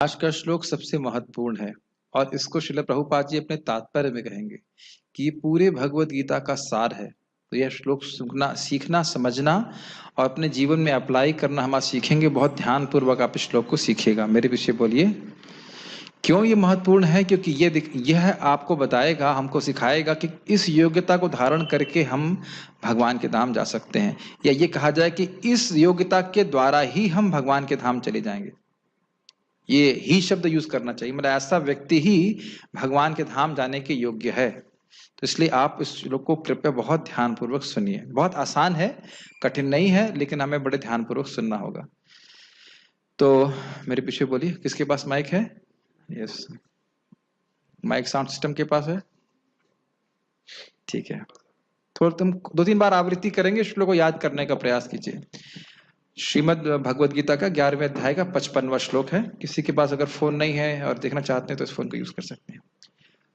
आज का श्लोक सबसे महत्वपूर्ण है और इसको श्रील प्रभुपाद जी अपने तात्पर्य में कहेंगे कि ये पूरे भगवत गीता का सार है। तो यह श्लोक सुनना, सीखना, समझना और अपने जीवन में अप्लाई करना हम आज सीखेंगे। बहुत ध्यान पूर्वक आप इस श्लोक को सीखिएगा। मेरे पीछे बोलिए। क्यों ये महत्वपूर्ण है? क्योंकि यह आपको बताएगा, हमको सिखाएगा कि इस योग्यता को धारण करके हम भगवान के धाम जा सकते हैं, या ये कहा जाए कि इस योग्यता के द्वारा ही हम भगवान के धाम चले जाएंगे। ये ही शब्द यूज करना चाहिए, मतलब ऐसा व्यक्ति ही भगवान के धाम जाने के योग्य है। तो इसलिए आप इस श्लोक को कृपया बहुत ध्यानपूर्वक सुनिए। बहुत आसान है, कठिन नहीं है, लेकिन हमें बड़े ध्यानपूर्वक सुनना होगा। तो मेरे पीछे बोलिए, किसके पास माइक है? यस, माइक साउंड सिस्टम के पास है। ठीक है, थोड़ा तुम 2-3 बार आवृत्ति करेंगे, श्लोक को याद करने का प्रयास कीजिए। श्रीमद् भगवद गीता का 11वें अध्याय का 55वां श्लोक है। किसी के पास अगर फोन नहीं है और देखना चाहते हैं तो इस फोन को यूज कर सकते हैं।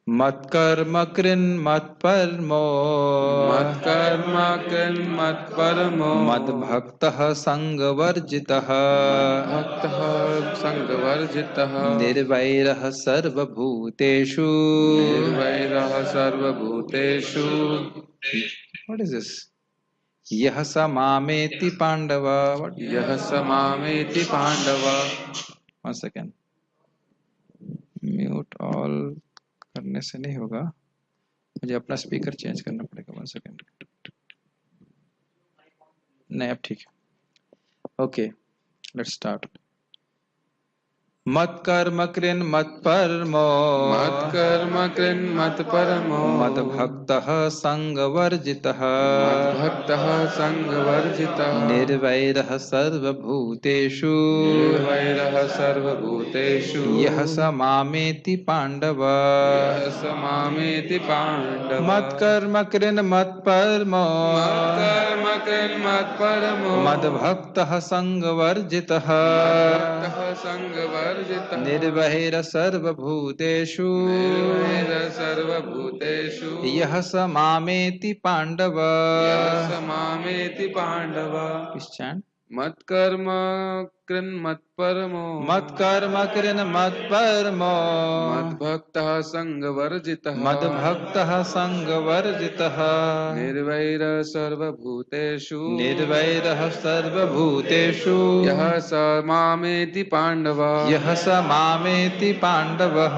मत कर्म कृन् मत परमो, मत कर्म कृन् मत परमो, मद भक्तः संगवर्जितः, भक्तः संगवर्जितः, निर्वैरः सर्वभूतेषु, निर्वैरः सर्वभूतेषु। What is this? यह स मामेति पांडव। यह स मामेति Pandav. One second, mute all करने से नहीं होगा, मुझे अपना स्पीकर चेंज करना पड़ेगा। 1 सेकेंड। नहीं, अब ठीक है। Okay, let's start. मत कर्म कृन् मत परमो, मत कर्म कृन् मत परमो, मद भक्तः संगवर्जितः, मद भक्तः संगवर्जितः, निर्वैरः सर्वभूतेषु, निर्वैरः सर्वभूतेषु, यः स मामेति पांडव। यः स मामेति पांडव। मत कर्म कृन् मत परमो, मत कर्म कृन् मत परमो, मद भक्तः संगवर्जितः, भक्तः संगवर्जितः, निर्वैरः सर्वभूतेषु, निर्वैरः सर्वभूतेषु, यः स मामेति पांडव। यः स मामेति पांडव। मत कर्म कृन् मत परमो, मत कर्म कृन् मत परमो, मद भक्तः संगवर्जितः, मद भक्तः संगवर्जितः, निर्वैरः सर्वभूतेषु, निर्वैरः सर्वभूतेषु, यः स मामेति पांडव, यः स मामेति पांडवः।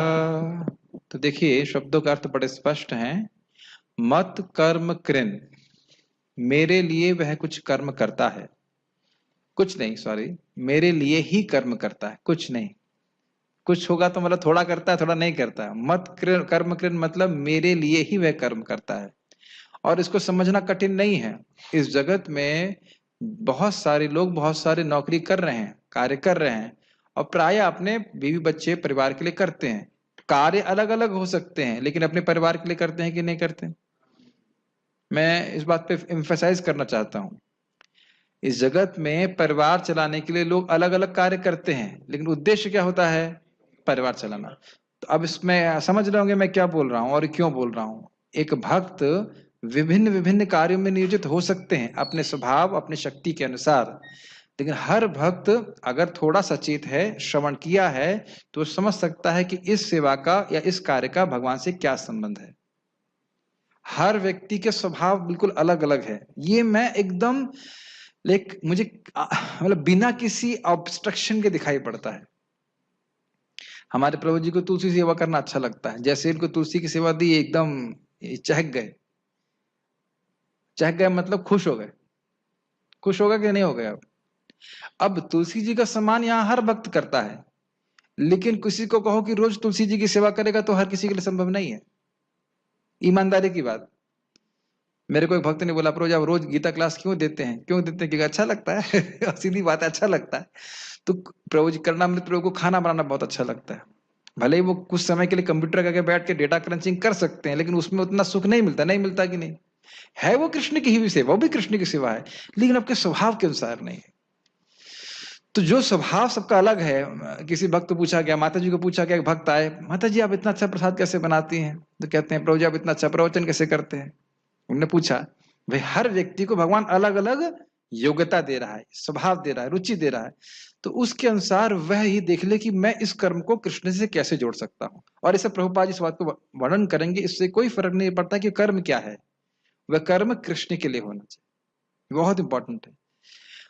तो देखिए, शब्दों का अर्थ बड़े स्पष्ट हैं। मत कर्म कृन्, मेरे लिए वह कुछ कर्म करता है, कुछ नहीं, सॉरी, मेरे लिए ही कर्म करता है, कुछ नहीं। कुछ होगा तो मतलब थोड़ा करता है, थोड़ा नहीं करता है। मत कर्म कृन् मतलब मेरे लिए ही वह कर्म करता है। और इसको समझना कठिन नहीं है। इस जगत में बहुत सारे लोग बहुत सारे नौकरी कर रहे हैं, कार्य कर रहे हैं, और प्राय अपने बीवी बच्चे परिवार के लिए करते हैं। कार्य अलग अलग हो सकते हैं, लेकिन अपने परिवार के लिए करते हैं कि नहीं करते? मैं इस बात पे एम्फसाइज करना चाहता हूं। इस जगत में परिवार चलाने के लिए लोग अलग अलग कार्य करते हैं, लेकिन उद्देश्य क्या होता है? परिवार चलाना। तो अब इसमें समझ रहे होंगे मैं क्या बोल रहा हूं और क्यों बोल रहा हूं। एक भक्त विभिन्न विभिन्न कार्यों में नियोजित हो सकते हैं अपने स्वभाव, अपनी शक्ति के अनुसार, लेकिन हर भक्त अगर थोड़ा सचेत है, श्रवण किया है, तो समझ सकता है कि इस सेवा का या इस कार्य का भगवान से क्या संबंध है। हर व्यक्ति के स्वभाव बिल्कुल अलग अलग है। ये मैं एकदम मुझे मतलब बिना किसी ऑब्स्ट्रक्शन के दिखाई पड़ता है। हमारे प्रभु जी को तुलसी सेवा करना अच्छा लगता है। जैसे इनको तुलसी की सेवा दी, एकदम चहक गए। चहक गए मतलब खुश हो गए। खुश हो गए कि नहीं हो गए? अब तुलसी जी का सम्मान यहाँ हर भक्त करता है, लेकिन किसी को कहो कि रोज तुलसी जी की सेवा करेगा तो हर किसी के लिए संभव नहीं है। ईमानदारी की बात। मेरे को एक भक्त ने बोला, प्रभु जी आप रोज गीता क्लास क्यों देते हैं? क्यों देते हैं? क्योंकि अच्छा लगता है। सीधी बात है, अच्छा लगता है। तो प्रभु जी, करणामृत प्रभु को खाना बनाना बहुत अच्छा लगता है। भले ही वो कुछ समय के लिए कंप्यूटर करके बैठ के डेटा क्रंचिंग कर सकते हैं, लेकिन उसमें उतना सुख नहीं मिलता। नहीं मिलता कि नहीं? है वो कृष्ण की ही भी सेवा, वो भी कृष्ण की सेवा है, लेकिन आपके स्वभाव के अनुसार नहीं है। तो जो स्वभाव सबका अलग है। किसी भक्त को पूछा गया, माता जी को पूछा गया, एक भक्त आए, माता जी आप इतना अच्छा प्रसाद कैसे बनाती हैं? तो कहते हैं, प्रभु जी आप इतना अच्छा प्रवचन कैसे करते हैं? उन्होंने पूछा, भाई हर व्यक्ति को भगवान अलग अलग योग्यता दे रहा है, स्वभाव दे रहा है, रुचि दे रहा है। तो उसके अनुसार वह ही देख ले कि मैं इस कर्म को कृष्ण से कैसे जोड़ सकता हूं। और इसे प्रभुपाद इस बात को वर्णन करेंगे, इससे कोई फर्क नहीं पड़ता कि कर्म क्या है, वह कर्म कृष्ण के लिए होना चाहिए, बहुत इंपॉर्टेंट है।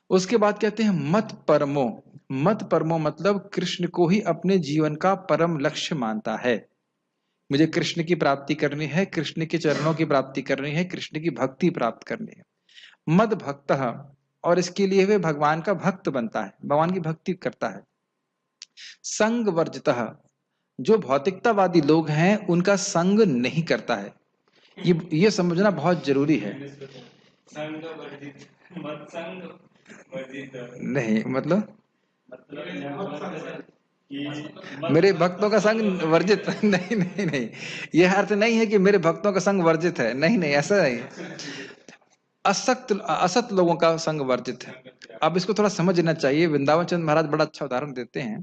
उसके बाद कहते हैं मत परमो। मत परमो मतलब कृष्ण को ही अपने जीवन का परम लक्ष्य मानता है। मुझे कृष्ण की प्राप्ति करनी है, कृष्ण के चरणों की प्राप्ति करनी है, कृष्ण की भक्ति प्राप्त करनी है। मद भक्त, और इसके लिए वे भगवान का भक्त बनता है, भगवान की भक्ति करता है। संग वर्जित, जो भौतिकतावादी लोग हैं उनका संग नहीं करता है। ये समझना बहुत जरूरी है। नहीं मतलब मेरे भक्तों का संग वर्जित नहीं नहीं नहीं, यह अर्थ नहीं है कि मेरे भक्तों का संग वर्जित है, नहीं नहीं, ऐसा नहीं। असत लोगों का संग वर्जित है। अब इसको थोड़ा समझना चाहिए। वृंदावन चंद्र महाराज बड़ा अच्छा उदाहरण देते हैं।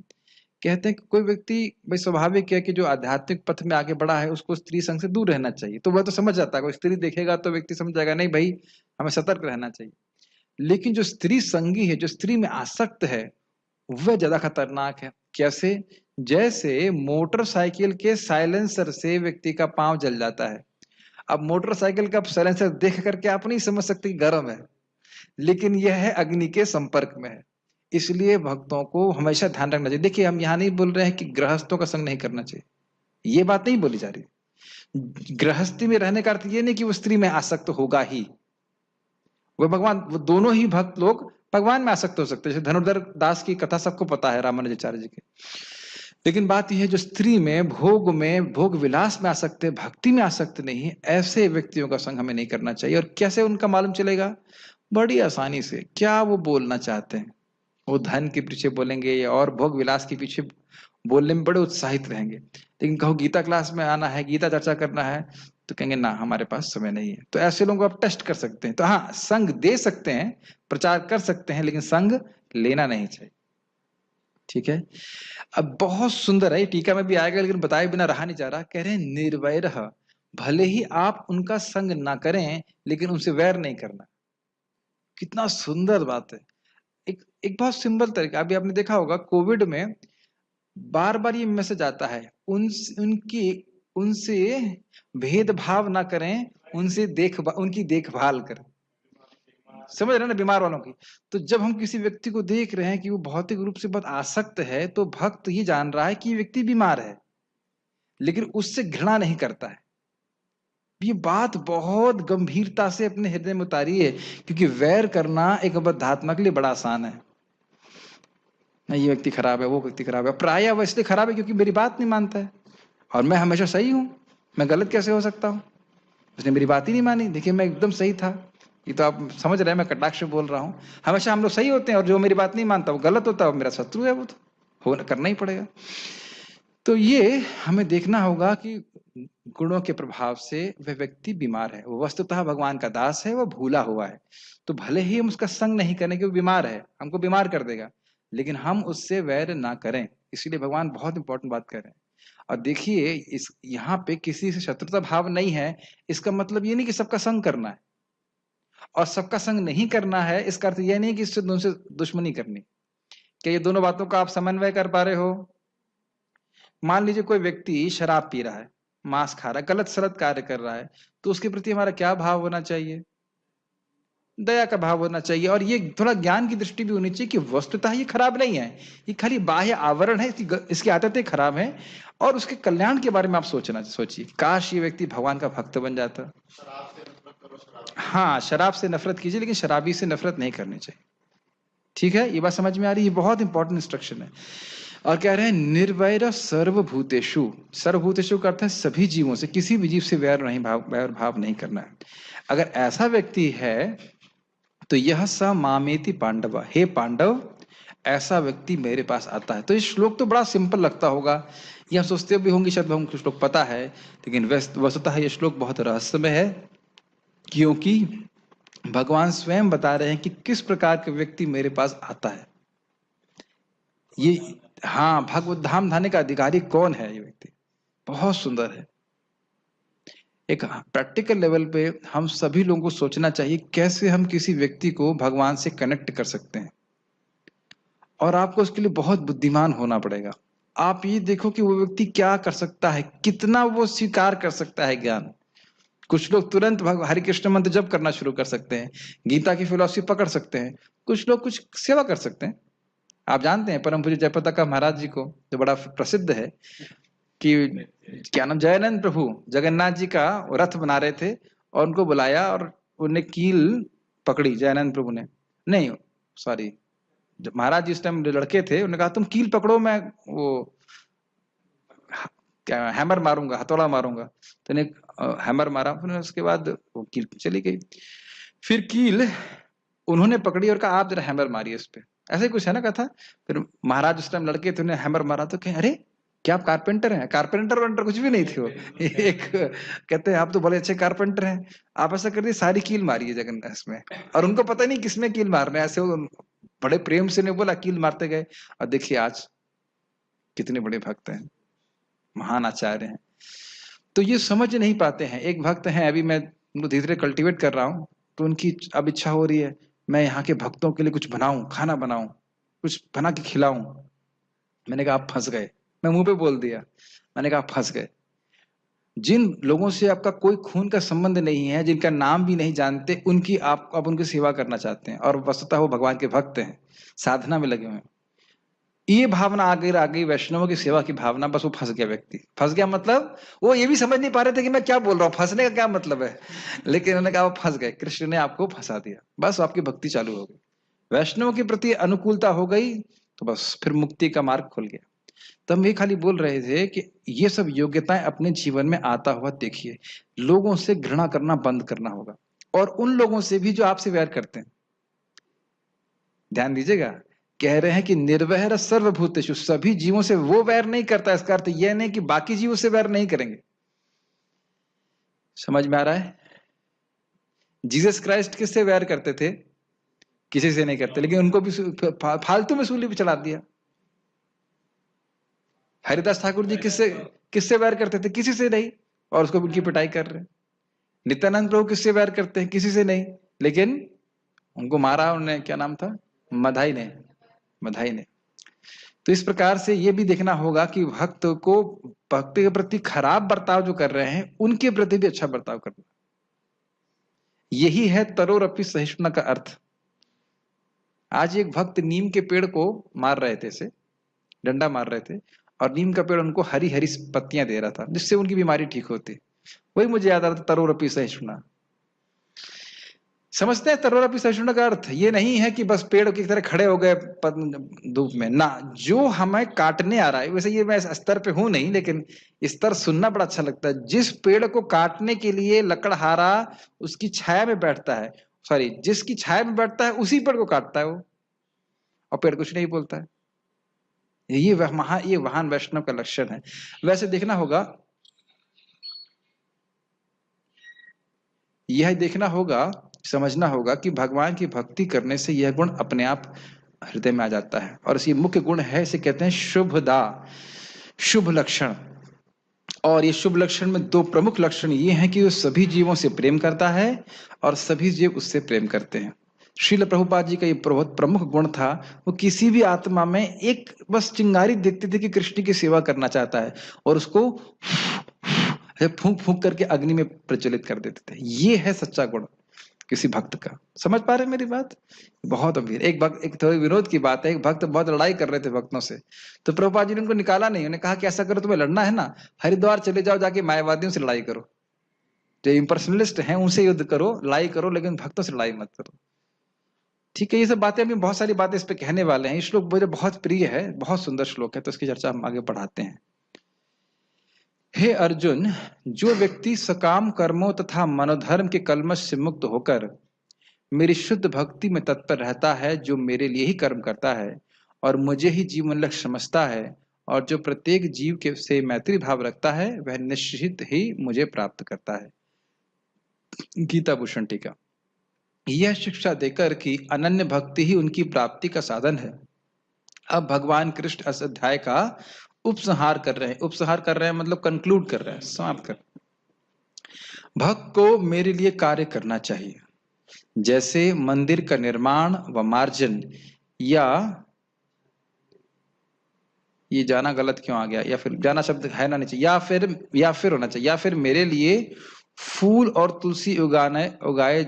कहते हैं कि कोई व्यक्ति, भाई स्वाभाविक है कि जो आध्यात्मिक पथ में आगे बढ़ा है उसको स्त्री संग से दूर रहना चाहिए, तो वह तो समझ जाता है। कोई स्त्री देखेगा तो व्यक्ति समझ जाएगा नहीं भाई हमें सतर्क रहना चाहिए। लेकिन जो स्त्री संगी है, जो स्त्री में आसक्त है, वह ज्यादा खतरनाक है। कैसे? जैसे मोटरसाइकिल के साइलेंसर से व्यक्ति का पांव जल जाता है। अब मोटरसाइकिल का साइलेंसर देख करके आप नहीं समझ सकते गर्म है, लेकिन यह है अग्नि के संपर्क में है। इसलिए भक्तों को हमेशा ध्यान रखना चाहिए। देखिए हम यहाँ नहीं बोल रहे हैं कि गृहस्थों का संग नहीं करना चाहिए, ये बात नहीं बोली जा रही। गृहस्थी में रहने का अर्थ ये नहीं कि वो स्त्री में आसक्त होगा ही, वो भगवान, वो दोनों ही भक्त लोग भगवान में आसक्त हो सकते हैं। जैसे धनुर्धर दास की कथा सबको पता है रामानुजाचार्य जी की। लेकिन बात यह है जो स्त्री में, भोग विलास में आसक्त है, भक्ति में आसक्त नहीं है, ऐसे व्यक्तियों का संग हमें नहीं करना चाहिए। और कैसे उनका मालूम चलेगा? बड़ी आसानी से। क्या वो बोलना चाहते हैं? वो धन के पीछे बोलेंगे या और भोग विलास के पीछे बोलने में बड़े उत्साहित रहेंगे। लेकिन कहो गीता क्लास में आना है, गीता चर्चा करना है, तो कहेंगे ना हमारे पास समय नहीं है। तो ऐसे लोगों को आप टेस्ट कर सकते हैं। तो हाँ, संग दे सकते हैं, प्रचार कर सकते हैं, लेकिन संग लेना नहीं चाहिए। ठीक है। अब बहुत सुंदर है, टीका में भी आएगा, लेकिन बताए बिना रहा नहीं जा रहा। कह रहे हैं निर्वैर, भले ही आप उनका संग ना करें लेकिन उनसे वैर नहीं करना। कितना सुंदर बात है। एक बहुत सिंपल तरीका, अभी आपने देखा होगा कोविड में बार बार ये मैसेज आता है, उनसे भेदभाव ना करें, उनकी देखभाल करें। समझ रहे हैं ना, बीमार वालों की। तो जब हम किसी व्यक्ति को देख रहे हैं कि वो भौतिक रूप से बहुत आसक्त है, तो भक्त ये जान रहा है कि ये व्यक्ति बीमार है, लेकिन उससे घृणा नहीं करता है। ये बात बहुत गंभीरता से अपने हृदय में उतारिए, क्योंकि वैर करना एक बद्धात्मा के लिए बड़ा आसान है। नहीं, ये व्यक्ति खराब है, वो व्यक्ति खराब है। प्रायः वो इसलिए खराब है क्योंकि मेरी बात नहीं मानता है, और मैं हमेशा सही हूं, मैं गलत कैसे हो सकता हूं? उसने मेरी बात ही नहीं मानी। देखिए मैं एकदम सही था। ये तो आप समझ रहे हैं, मैं कटाक्ष बोल रहा हूँ। हमेशा हम लोग सही होते हैं और जो मेरी बात नहीं मानता वो गलत होता है, मेरा शत्रु है, वो तो करना ही पड़ेगा। तो ये हमें देखना होगा कि गुणों के प्रभाव से वह व्यक्ति बीमार है, वो वस्तुतः भगवान का दास है, वो भूला हुआ है। तो भले ही हम उसका संग नहीं करें कि वो बीमार है, हमको बीमार कर देगा, लेकिन हम उससे वैर ना करें। इसीलिए भगवान बहुत इंपॉर्टेंट बात कर रहे हैं। और देखिए इस यहाँ पे किसी से शत्रुता भाव नहीं है, इसका मतलब ये नहीं कि सबका संग करना है, और सबका संग नहीं करना है इसका अर्थ यह नहीं कि इससे दोनों से दुश्मनी करनी। क्या ये दोनों बातों का आप समन्वय कर पा रहे हो? मान लीजिए कोई व्यक्ति शराब पी रहा है, मांस खा रहा है, गलत सलत कार्य कर रहा है, तो उसके प्रति हमारा क्या भाव होना चाहिए? दया का भाव होना चाहिए। और ये थोड़ा ज्ञान की दृष्टि भी होनी चाहिए कि वस्तुतः ये खराब नहीं है, ये खाली बाह्य आवरण है, इसकी आदतें खराब हैं, और उसके कल्याण के बारे में आप सोचिए। काश ये व्यक्ति भगवान का भक्त बन जाता। हाँ, शराब से नफरत कीजिए, लेकिन शराबी से नफरत नहीं करनी चाहिए। ठीक है, ये बात समझ में आ रही है? ये बहुत इंपॉर्टेंट इंस्ट्रक्शन है। और कह रहे हैं निर्वैर सर्वभूतेषु। सर्वभूतेषु का अर्थ है सभी जीवों से, किसी भी जीव से वैर भाव नहीं करना है। अगर ऐसा व्यक्ति है तो यह स मामेति पांडव, हे पांडव, ऐसा व्यक्ति मेरे पास आता है। तो ये श्लोक तो बड़ा सिंपल लगता होगा, ये हम सोचते भी होंगे शायद हमको श्लोक पता है, लेकिन वस्तुतः ये श्लोक बहुत रहस्यमय है, क्योंकि भगवान स्वयं बता रहे हैं कि किस प्रकार के व्यक्ति मेरे पास आता है। ये हाँ, भगवत धाम धाने का अधिकारी कौन है? ये व्यक्ति बहुत सुंदर है। एक प्रैक्टिकल लेवल पे हम सभी लोगों को सोचना चाहिए कैसे हम किसी व्यक्ति को भगवान से कनेक्ट कर सकते हैं। और आपको उसके लिए बहुत बुद्धिमान होना पड़ेगा। आप ये देखो कि वो व्यक्ति क्या कर सकता है, कितना वो स्वीकार कर सकता है ज्ञान। कुछ लोग तुरंत हरि कृष्ण मंत्र जप करना शुरू कर सकते हैं, गीता की फिलॉसफी पकड़ सकते हैं, कुछ लोग कुछ सेवा कर सकते हैं। आप जानते हैं परम पूज्य जयप्रताप महाराज जी को, जो बड़ा प्रसिद्ध है, कि क्या नाम, जयानंद प्रभु जगन्नाथ जी का रथ बना रहे थे और उनको बुलाया और उन्हें कील पकड़ी जयानंद प्रभु ने, नहीं सॉरी, जब महाराज जी उस टाइम लड़के थे, उन्होंने कहा तुम कील पकड़ो, मैं वो क्या हैमर मारूंगा, हथौड़ा मारूंगा। तो ने हैमर मारा, फिर उसके बाद वो कील चली गई। फिर कील उन्होंने पकड़ी और कहा आप जरा हैमर मारिए इस पे, ऐसे कुछ है ना कथा। फिर महाराज उस टाइम लड़के थे, उन्हें हैमर मारा तो कहे अरे क्या आप कारपेंटर हैं? कारपेंटर वंटर कुछ भी नहीं थे वो। एक कहते हैं आप तो बड़े अच्छे कारपेंटर हैं, आप ऐसा कर दिए सारी कील मारिए जगन्नाथ में। और उनको पता नहीं किसमें कील मारने, ऐसे वो बड़े प्रेम से ने बोला, कील मारते गए। और देखिए आज कितने बड़े भक्त हैं, महान आचार्य हैं। तो ये समझ नहीं पाते हैं। एक भक्त हैं, अभी मैं उनको धीरे धीरे कल्टीवेट कर रहा हूँ, तो उनकी अब इच्छा हो रही है मैं यहाँ के भक्तों के लिए कुछ बनाऊं, खाना बनाऊं, कुछ बना के खिलाऊं। मैंने कहा आप फंस गए, मैं मुंह पे बोल दिया, मैंने कहा आप फंस गए। जिन लोगों से आपका कोई खून का संबंध नहीं है, जिनका नाम भी नहीं जानते, उनकी आप अब उनकी सेवा करना चाहते हैं, और वस्तुतः वो भगवान के भक्त हैं, साधना में लगे हुए हैं। ये भावना आ गई वैष्णवों की सेवा की भावना, बस वो फंस गया व्यक्ति। फंस गया मतलब वो ये भी समझ नहीं पा रहे थे कि मैं क्या बोल रहा हूँ, फंसने का क्या मतलब है, लेकिन उन्होंने कहा वो फंस गए, कृष्ण ने आपको फंसा दिया, बस आपकी भक्ति चालू हो गई, वैष्णव के प्रति अनुकूलता हो गई, तो बस फिर मुक्ति का मार्ग खुल गया। तो हम ये खाली बोल रहे थे कि ये सब योग्यताएं अपने जीवन में आता हुआ देखिए। लोगों से घृणा करना बंद करना होगा, और उन लोगों से भी जो आपसे वैर करते हैं। ध्यान दीजिएगा, कह रहे हैं कि निर्वैर सर्वभूतेषु, सभी जीवों से वो वैर नहीं करता। इसका अर्थ यह नहीं कि बाकी जीवों से वैर नहीं करेंगे। समझ में आ रहा है? जीसस क्राइस्ट किससे वैर करते थे? किसी से नहीं करते, लेकिन उनको भी फालतू में सूली पे चढ़ा दिया। हरिदास ठाकुर जी किससे किससे वैर करते थे? किसी से नहीं, और उसको उनकी पिटाई कर रहे हैं। नित्यानंद प्रभु किससे वैर करते हैं? किसी से नहीं, लेकिन उनको मारा उन्होंने, क्या नाम था, मधाई ने। तो इस प्रकार से ये भी देखना होगा कि भक्त को भक्त के प्रति खराब बर्ताव जो कर रहे हैं, उनके प्रति भी अच्छा बर्ताव करना। यही है तरोरपि सहिष्णुता का अर्थ। आज एक भक्त नीम के पेड़ को मार रहे थे, से डंडा मार रहे थे, और नीम का पेड़ उनको हरी हरी पत्तियां दे रहा था, जिससे उनकी बीमारी ठीक होती। वही मुझे याद आ रहा था, तरोरपि सहिष्णुता। समझते हैं तरोरपि सहिष्णुता का अर्थ ये नहीं है कि बस पेड़ की तरह खड़े हो गए धूप में ना, जो हमें काटने आ रहा है। वैसे ये मैं स्तर पे हूं नहीं, लेकिन स्तर सुनना बड़ा अच्छा लगता है। जिस पेड़ को काटने के लिए लकड़हारा उसकी छाया में बैठता है, सॉरी, जिसकी छाया में बैठता है उसी पेड़ को काटता है वो, और पेड़ कुछ नहीं बोलता है। ये महान वैष्णव का लक्षण है। वैसे देखना होगा, यह देखना होगा, समझना होगा कि भगवान की भक्ति करने से यह गुण अपने आप हृदय में आ जाता है। और इसी मुख्य गुण है, इसे कहते हैं शुभदा, शुभ लक्षण। और ये शुभ लक्षण में दो प्रमुख लक्षण ये हैं कि वो सभी जीवों से प्रेम करता है और सभी जीव उससे प्रेम करते हैं। श्रील प्रभुपाद जी का ये बहुत प्रमुख गुण था। वो किसी भी आत्मा में एक बस चिंगारी देखते थे कि कृष्ण की सेवा करना चाहता है, और उसको फूंक फूंक करके अग्नि में प्रज्वलित कर देते थे। ये है सच्चा गुण किसी भक्त का। समझ पा रहे हैं मेरी बात? बहुत अमीर एक भक्त, एक थोड़ी विनोद की बात है, एक भक्त बहुत लड़ाई कर रहे थे भक्तों से, तो प्रभुपाद जी ने उनको निकाला नहीं। उन्होंने कहा कि ऐसा करो, तुम्हें लड़ना है ना, हरिद्वार चले जाओ, जाके मायावादियों से लड़ाई करो, जो इम्पर्सनलिस्ट हैं उनसे युद्ध करो, लड़ाई करो, लेकिन भक्तों से लड़ाई मत करो। ठीक है, ये सब बातें, अभी बहुत सारी बातें इस पे कहने वाले हैं। श्लोक मुझे बहुत प्रिय है, बहुत सुंदर श्लोक है, तो इसकी चर्चा हम आगे बढ़ाते हैं। हे अर्जुन, जो व्यक्ति सकाम कर्मों तथा मनोधर्म के कलमश से मुक्त होकर मेरी शुद्ध भक्ति में तत्पर रहता है, जो मेरे लिए ही कर्म करता है और मुझे ही जीवन लक्ष्य समझता है, और जो प्रत्येक जीव के से मैत्री भाव रखता है, वह निश्चित ही मुझे प्राप्त करता है। गीता भूषण टीका। यह शिक्षा देकर कि अनन्य भक्ति ही उनकी प्राप्ति का साधन है, अब भगवान कृष्ण इस अध्याय का उपसंहार कर रहे हैं। उपसंहार कर रहे हैं मतलब कंक्लूड कर रहे हैं, समाप्त कर। भक्त को मेरे लिए कार्य करना चाहिए, जैसे मंदिर का निर्माण व मार्जन या ये जाना गलत क्यों आ गया, या फिर जाना शब्द है ना नीचे, या फिर होना चाहिए, या फिर मेरे लिए फूल और तुलसी उगाए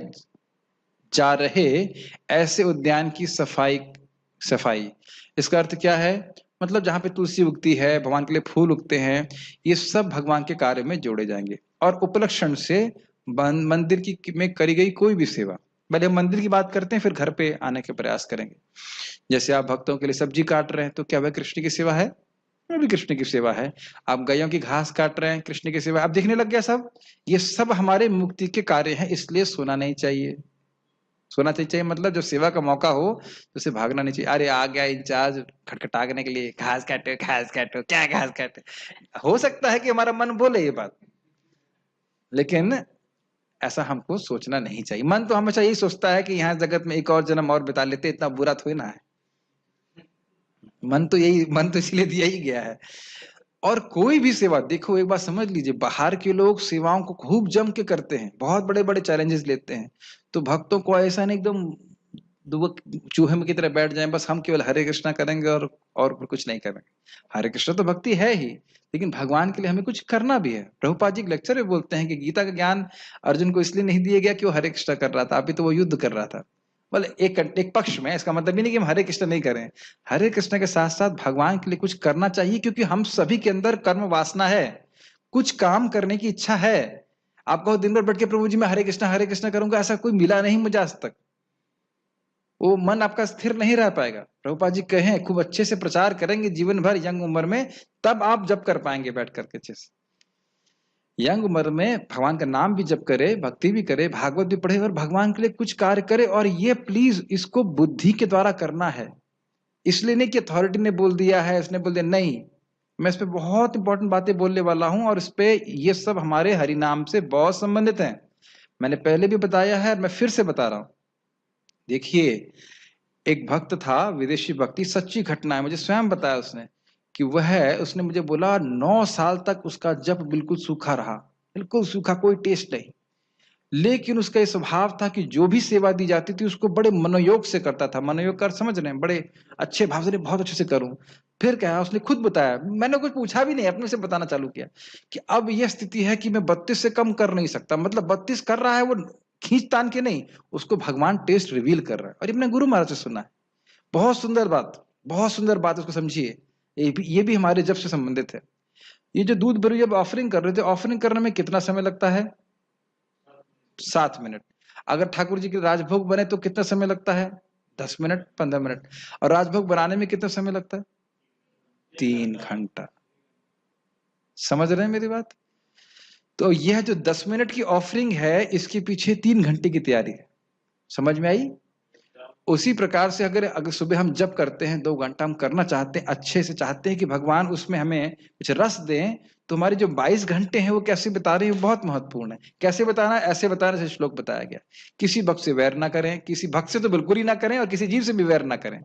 जा रहे ऐसे उद्यान की सफाई। इसका अर्थ क्या है? मतलब जहां पे तुलसी उगती है, भगवान के लिए फूल उगते हैं, ये सब भगवान के कार्य में जोड़े जाएंगे। और उपलक्षण से मंदिर की में करी गई कोई भी सेवा, पहले हम मंदिर की बात करते हैं फिर घर पे आने के प्रयास करेंगे। जैसे आप भक्तों के लिए सब्जी काट रहे हैं तो क्या वह कृष्ण की सेवा है? वो भी कृष्ण की सेवा है। आप गायों की घास काट रहे हैं, कृष्ण की सेवा। आप देखने लग गया सब, ये सब हमारे मुक्ति के कार्य हैं, इसलिए सोना नहीं चाहिए। सोना चाहिए मतलब जो सेवा का मौका हो तो उसे भागना नहीं चाहिए। अरे आ गया इंचार्ज खटखटाने के लिए, घास काटो घास काटो, क्या घास काटे। हो सकता है कि हमारा मन बोले ये बात, लेकिन ऐसा हमको सोचना नहीं चाहिए। मन तो हमेशा यही सोचता है कि यहाँ जगत में एक और जन्म और बिता लेते, इतना बुरा थोड़ी ना है। मन तो इसलिए दिया ही गया है। और कोई भी सेवा देखो, एक बात समझ लीजिए, बाहर के लोग सेवाओं को खूब जम के करते हैं, बहुत बड़े बड़े चैलेंजेस लेते हैं। तो भक्तों को ऐसा नहीं एकदम चूहे में की तरह बैठ जाएं, बस हम केवल हरे कृष्णा करेंगे और कुछ नहीं करेंगे। हरे कृष्ण तो भक्ति है ही, लेकिन भगवान के लिए हमें कुछ करना भी है। प्रभुपाद जी लेक्चर में बोलते हैं कि गीता का ज्ञान अर्जुन को इसलिए नहीं दिया गया कि वो हरे कृष्णा कर रहा था, अभी तो वो युद्ध कर रहा था। बोले एक पक्ष में, इसका मतलब भी नहीं कि हम हरे कृष्ण नहीं करें। हरे कृष्ण के साथ साथ भगवान के लिए कुछ करना चाहिए, क्योंकि हम सभी के अंदर कर्म वासना है, कुछ काम करने की इच्छा है। आप कहो दिन भर बैठ के प्रभु जी मैं हरे कृष्ण करूंगा, ऐसा कोई मिला नहीं मुझे आज तक। वो मन आपका स्थिर नहीं रह पाएगा। प्रभुपाद जी कहें खूब अच्छे से प्रचार करेंगे जीवन भर यंग उम्र में, तब आप जप कर पाएंगे बैठ करके अच्छे से। यंग उम्र में भगवान का नाम भी जप करे, भक्ति भी करे, भागवत भी पढ़े और भगवान के लिए कुछ कार्य करे। और ये प्लीज इसको बुद्धि के द्वारा करना है, इसलिए नहीं कि अथॉरिटी ने बोल दिया है, इसने बोल दिया, नहीं। मैं इस पे बहुत इंपॉर्टेंट बातें बोलने वाला हूं, और इस पे ये सब हमारे हरिनाम से बहुत संबंधित हैं। मैंने पहले भी बताया है, मैं फिर से बता रहा हूं। देखिए, एक भक्त था, विदेशी भक्ति, सच्ची घटना है, मुझे स्वयं बताया उसने कि उसने मुझे बोला 9 साल तक उसका जप बिल्कुल सूखा रहा, बिल्कुल सूखा, कोई टेस्ट नहीं। लेकिन उसका ये स्वभाव था कि जो भी सेवा दी जाती थी उसको बड़े मनोयोग से करता था। मनोयोग कर समझ रहे हैं, बड़े अच्छे भाव से, बहुत अच्छे से करूं। फिर क्या, उसने खुद बताया, मैंने कुछ पूछा भी नहीं, अपने से बताना चालू किया कि अब यह स्थिति है कि मैं 32 से कम कर नहीं सकता। मतलब 32 कर रहा है वो खींच तान के नहीं, उसको भगवान टेस्ट रिवील कर रहा है। और अपने गुरु महाराज से सुना है, बहुत सुंदर बात, बहुत सुंदर बात, उसको समझिए। ये भी हमारे जब से संबंधित है। ये जो दूध भरी जब ऑफरिंग कर रहे थे, ऑफरिंग करने में कितना समय लगता है? 7 मिनट। अगर ठाकुर जी के राजभोग बने तो कितना समय लगता है? 10 मिनट, 15 मिनट। और राजभोग बनाने में कितना समय लगता है? 3 घंटा। समझ रहे हैं मेरी बात? तो यह जो 10 मिनट की ऑफरिंग है, इसके पीछे 3 घंटे की तैयारी है। समझ में आई? उसी प्रकार से अगर सुबह हम जप करते हैं, 2 घंटा हम करना चाहते हैं, अच्छे से चाहते हैं कि भगवान उसमें हमें कुछ रस दें, तो हमारे जो 22 घंटे हैं वो कैसे बता रहे हैं, बहुत महत्वपूर्ण है। कैसे बताना? ऐसे बताने से श्लोक बताया गया, किसी भक्त से वैर ना करें, किसी भक्त से तो बिल्कुल ही ना करें, और किसी जीव से भी वैर ना करें।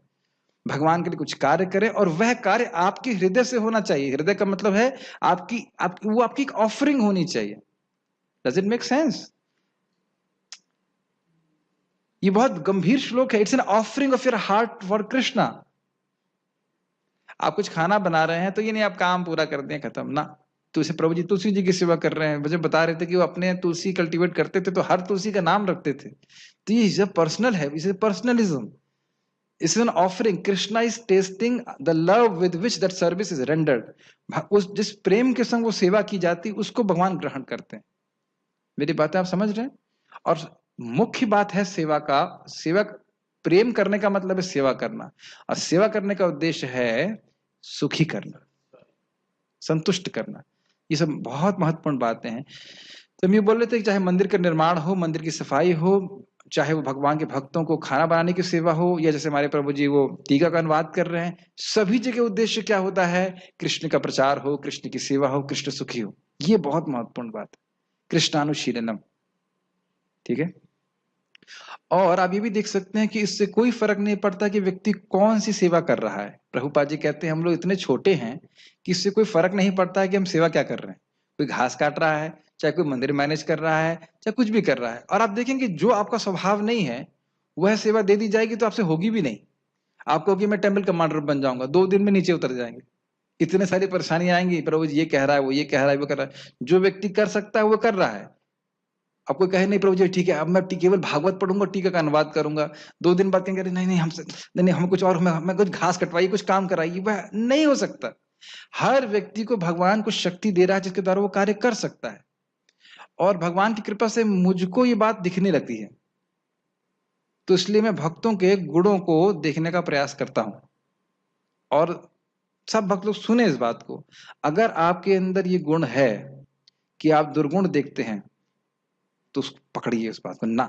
भगवान के लिए कुछ कार्य करें, और वह कार्य आपके हृदय से होना चाहिए। हृदय का मतलब है वो आपकी एक ऑफरिंग होनी चाहिए। Does it make sense? ये बहुत गंभीर श्लोक है। It's an offering of your heart for Krishna. आप कुछ खाना बना रहे हैं तो ये नहीं आप काम पूरा कर दें खत्म ना। तो इसे प्रभु जी तुलसी जी की सेवा कर रहे हैं, मुझे बता रहे थे कि वो अपने तुलसी कल्टीवेट करते थे तो हर तुलसी का नाम रखते थे। तो ये पर्सनल है, इसे पर्सनलिज्म। इस an offering. Krishna is testing the love with which that service is rendered. उस जिस प्रेम के संग वो सेवा की जाती उसको भगवान ग्रहण करते हैं। मेरी बातें आप समझ रहे हैं? और मुख्य बात है सेवा प्रेम करने का मतलब है सेवा करना, और सेवा करने का उद्देश्य है सुखी करना, संतुष्ट करना। ये सब बहुत महत्वपूर्ण बातें हैं। तो हम ये बोल रहे थे कि चाहे मंदिर का निर्माण हो, मंदिर की सफाई हो, चाहे वो भगवान के भक्तों को खाना बनाने की सेवा हो, या जैसे हमारे प्रभु जी वो टीका का अनुवाद कर रहे हैं, सभी जगह उद्देश्य क्या होता है? कृष्ण का प्रचार हो, कृष्ण की सेवा हो, कृष्ण सुखी हो। ये बहुत महत्वपूर्ण बात है, कृष्णानुशीलनम। ठीक है। और आप ये भी देख सकते हैं कि इससे कोई फर्क नहीं पड़ता कि व्यक्ति कौन सी सेवा कर रहा है। प्रभुपाद जी कहते हैं हम लोग इतने छोटे हैं कि इससे कोई फर्क नहीं पड़ता है कि हम सेवा क्या कर रहे हैं। कोई घास काट रहा है, चाहे कोई मंदिर मैनेज कर रहा है, चाहे कुछ भी कर रहा है। और आप देखेंगे जो आपका स्वभाव नहीं है वह सेवा दे दी जाएगी तो आपसे होगी भी नहीं। आप कहो कि मैं टेम्पल कमांडर बन जाऊंगा, 2 दिन में नीचे उतर जाएंगे। इतने सारी परेशानियां आएंगी, प्रभु जी ये कह रहा है, वो ये कह रहा है, वो कर रहा है। जो व्यक्ति कर सकता है वो कर रहा है। अब कोई कहे नहीं प्रभु जी ठीक है, अब मैं केवल भागवत पढ़ूंगा, टीका का अनुवाद करूंगा, 2 दिन बाद कहेंगे नहीं नहीं हमसे नहीं, हम कुछ और, मैं कुछ घास कटवाइए, कुछ काम कराइए, वह नहीं हो सकता। हर व्यक्ति को भगवान कुछ शक्ति दे रहा है जिसके द्वारा वो कार्य कर सकता है, और भगवान की कृपा से मुझको ये बात दिखने लगती है। तो इसलिए मैं भक्तों के गुणों को देखने का प्रयास करता हूं, और सब भक्त लोग सुने इस बात को। अगर आपके अंदर ये गुण है कि आप दुर्गुण देखते हैं तो पकड़िए उस बात को। ना,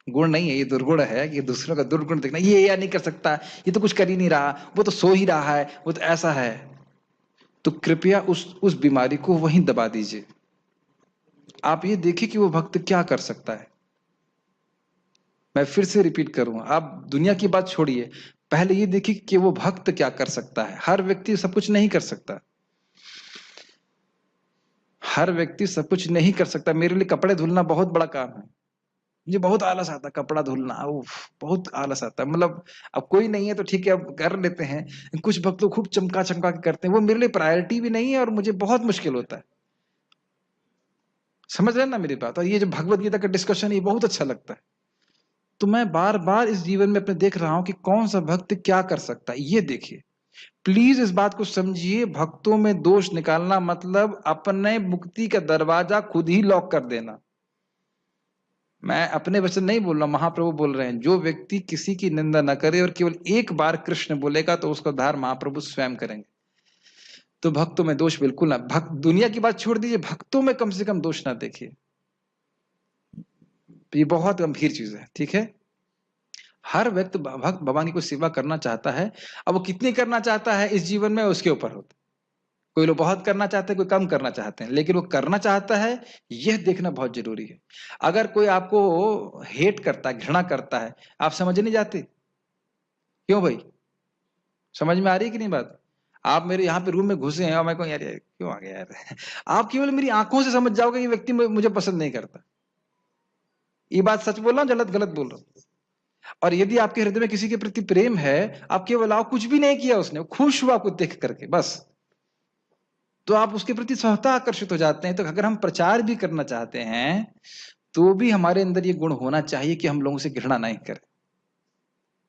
गुण नहीं है ये, दुर्गुण है कि दूसरों का दुर्गुण देखना, ये या नहीं कर सकता, ये तो कुछ कर ही नहीं रहा, वो तो सो ही रहा है, वो तो ऐसा है। तो कृपया उस बीमारी को वहीं दबा दीजिए। आप ये देखिए कि वो भक्त क्या कर सकता है। मैं फिर से रिपीट करूंगा, आप दुनिया की बात छोड़िए, पहले ये देखिए कि वो भक्त क्या कर सकता है। हर व्यक्ति सब कुछ नहीं कर सकता, हर व्यक्ति सब कुछ नहीं कर सकता। मेरे लिए कपड़े धुलना बहुत बड़ा काम है, मुझे बहुत आलस आता है कपड़ा धुलना, बहुत आलस आता है। मतलब अब कोई नहीं है तो ठीक है, अब कर लेते हैं। कुछ भक्त लोग खूब चमका चमका के करते हैं, वो मेरे लिए प्रायोरिटी भी नहीं है, और मुझे बहुत मुश्किल होता है। समझ रहे हैं ना मेरी बात? और ये जो भगवत गीता का डिस्कशन है, ये बहुत अच्छा लगता है। तो मैं बार बार इस जीवन में अपने देख रहा हूं कि कौन सा भक्त क्या कर सकता है, ये देखिए। प्लीज इस बात को समझिए, भक्तों में दोष निकालना मतलब अपने मुक्ति का दरवाजा खुद ही लॉक कर देना। मैं अपने वचन नहीं बोल रहा, महाप्रभु बोल रहे हैं, जो व्यक्ति किसी की निंदा न करे और केवल एक बार कृष्ण बोलेगा तो उसका उद्धार महाप्रभु स्वयं करेंगे। तो भक्तों में दोष बिल्कुल ना, भक्त दुनिया की बात छोड़ दीजिए, भक्तों में कम से कम दोष ना देखिए। ये बहुत गंभीर चीज है, ठीक है। हर व्यक्ति भक्त भगवान की कोई सेवा करना चाहता है, अब वो कितनी करना चाहता है इस जीवन में उसके ऊपर होता है। कोई लोग बहुत करना चाहते हैं, कोई कम करना चाहते हैं, लेकिन वो करना चाहता है, यह देखना बहुत जरूरी है। अगर कोई आपको हेट करता है, घृणा करता है, आप समझ नहीं जाते? क्यों भाई? समझ में आ रही है कि नहीं बात? आप मेरे यहाँ पे रूम में घुसे हैं और मैं कहूँ यार क्यों आ गया यार आप केवल मेरी आंखों से समझ जाओगे ये व्यक्ति मुझे पसंद नहीं करता। ये बात सच बोल रहा हूँ, गलत गलत बोल रहा हूँ? और यदि आपके हृदय में किसी के प्रति प्रेम है, आप केवल आओ, कुछ भी नहीं किया उसने, खुश हुआ आपको देख करके बस, तो आप उसके प्रति स्वतः आकर्षित हो जाते हैं। तो अगर हम प्रचार भी करना चाहते हैं तो भी हमारे अंदर ये गुण होना चाहिए कि हम लोगों से घृणा नहीं करें।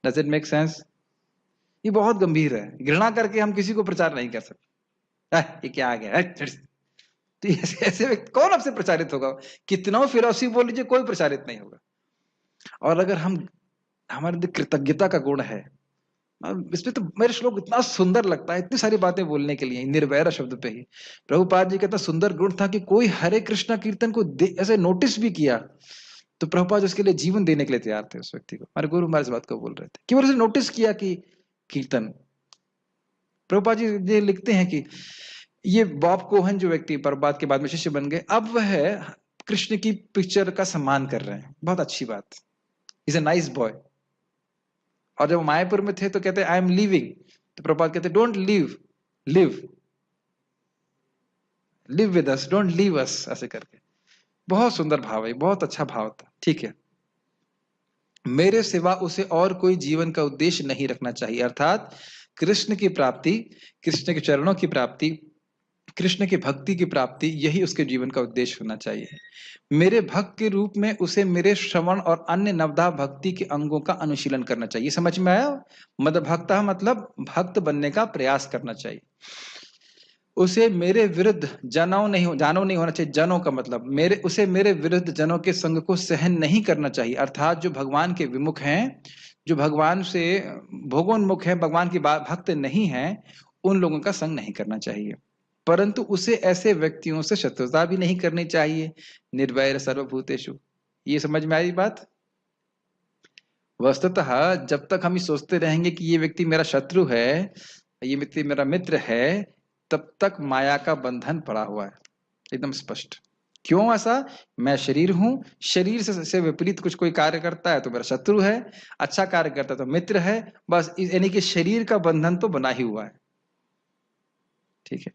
Does it make sense? ये बहुत गंभीर है, घृणा करके हम किसी को प्रचार नहीं कर सकते। ये क्या आ गया, तो ऐसे व्यक्ति कौन आपसे प्रचारित होगा? कितना फिलोसफी बोल लीजिए, कोई प्रचारित नहीं होगा। और अगर हम हमारे अंदर कृतज्ञता का गुण है, इसमें तो मेरे श्लोक इतना सुंदर लगता है, इतनी सारी बातें बोलने के लिए, निर्वैर शब्द पे ही प्रभुपाद जी का इतना सुंदर गुण था कि कोई हरे कृष्णा कीर्तन को ऐसे नोटिस भी किया तो प्रभुपाद उसके लिए जीवन देने के लिए तैयार थे। उस व्यक्ति को, हमारे गुरु हमारे इस बात को बोल रहे थे कि वो उसे नोटिस किया कि कीर्तन। प्रभुपाद जी ये लिखते हैं कि ये बॉब कोहन जो व्यक्ति प्रभुपाद के बाद में शिष्य बन गए, अब वह कृष्ण की पिक्चर का सम्मान कर रहे हैं, बहुत अच्छी बात, इज ए नाइस बॉय। और जब मायापुर में थे तो कहते आई एम लिविंग, तो प्रभुपाद कहते don't live, live live with us, don't leave us, ऐसे करके। बहुत सुंदर भाव है, बहुत अच्छा भाव था, ठीक है। मेरे सिवा उसे और कोई जीवन का उद्देश्य नहीं रखना चाहिए, अर्थात कृष्ण की प्राप्ति, कृष्ण के चरणों की प्राप्ति, कृष्ण की भक्ति की प्राप्ति, यही उसके जीवन का उद्देश्य होना चाहिए। मेरे भक्त के रूप में उसे मेरे श्रवण और अन्य नवधा भक्ति के अंगों का अनुशीलन करना चाहिए। समझ में आया? मद भक्ता मतलब भक्त बनने का प्रयास करना चाहिए। उसे मेरे विरुद्ध जानो नहीं होना चाहिए। जनों का मतलब उसे मेरे विरुद्ध जनों के संग को सहन नहीं करना चाहिए, अर्थात जो भगवान के विमुख हैं, जो भगवान से भोगोन्मुख हैं, भगवान की भक्त नहीं हैं, उन लोगों का संग नहीं करना चाहिए। परंतु उसे ऐसे व्यक्तियों से शत्रुता भी नहीं करनी चाहिए। निर्वैर सर्वभूतेषु, ये समझ में आई बात? वस्तुतः जब तक हम ये सोचते रहेंगे कि ये व्यक्ति मेरा शत्रु है, ये व्यक्ति मेरा मित्र है, तब तक माया का बंधन पड़ा हुआ है, एकदम स्पष्ट। क्यों ऐसा? मैं शरीर हूं, शरीर से विपरीत कुछ कोई कार्य करता है तो मेरा शत्रु है, अच्छा कार्य करता है तो मित्र है, बस यानी कि शरीर का बंधन तो बना ही हुआ है, ठीक है।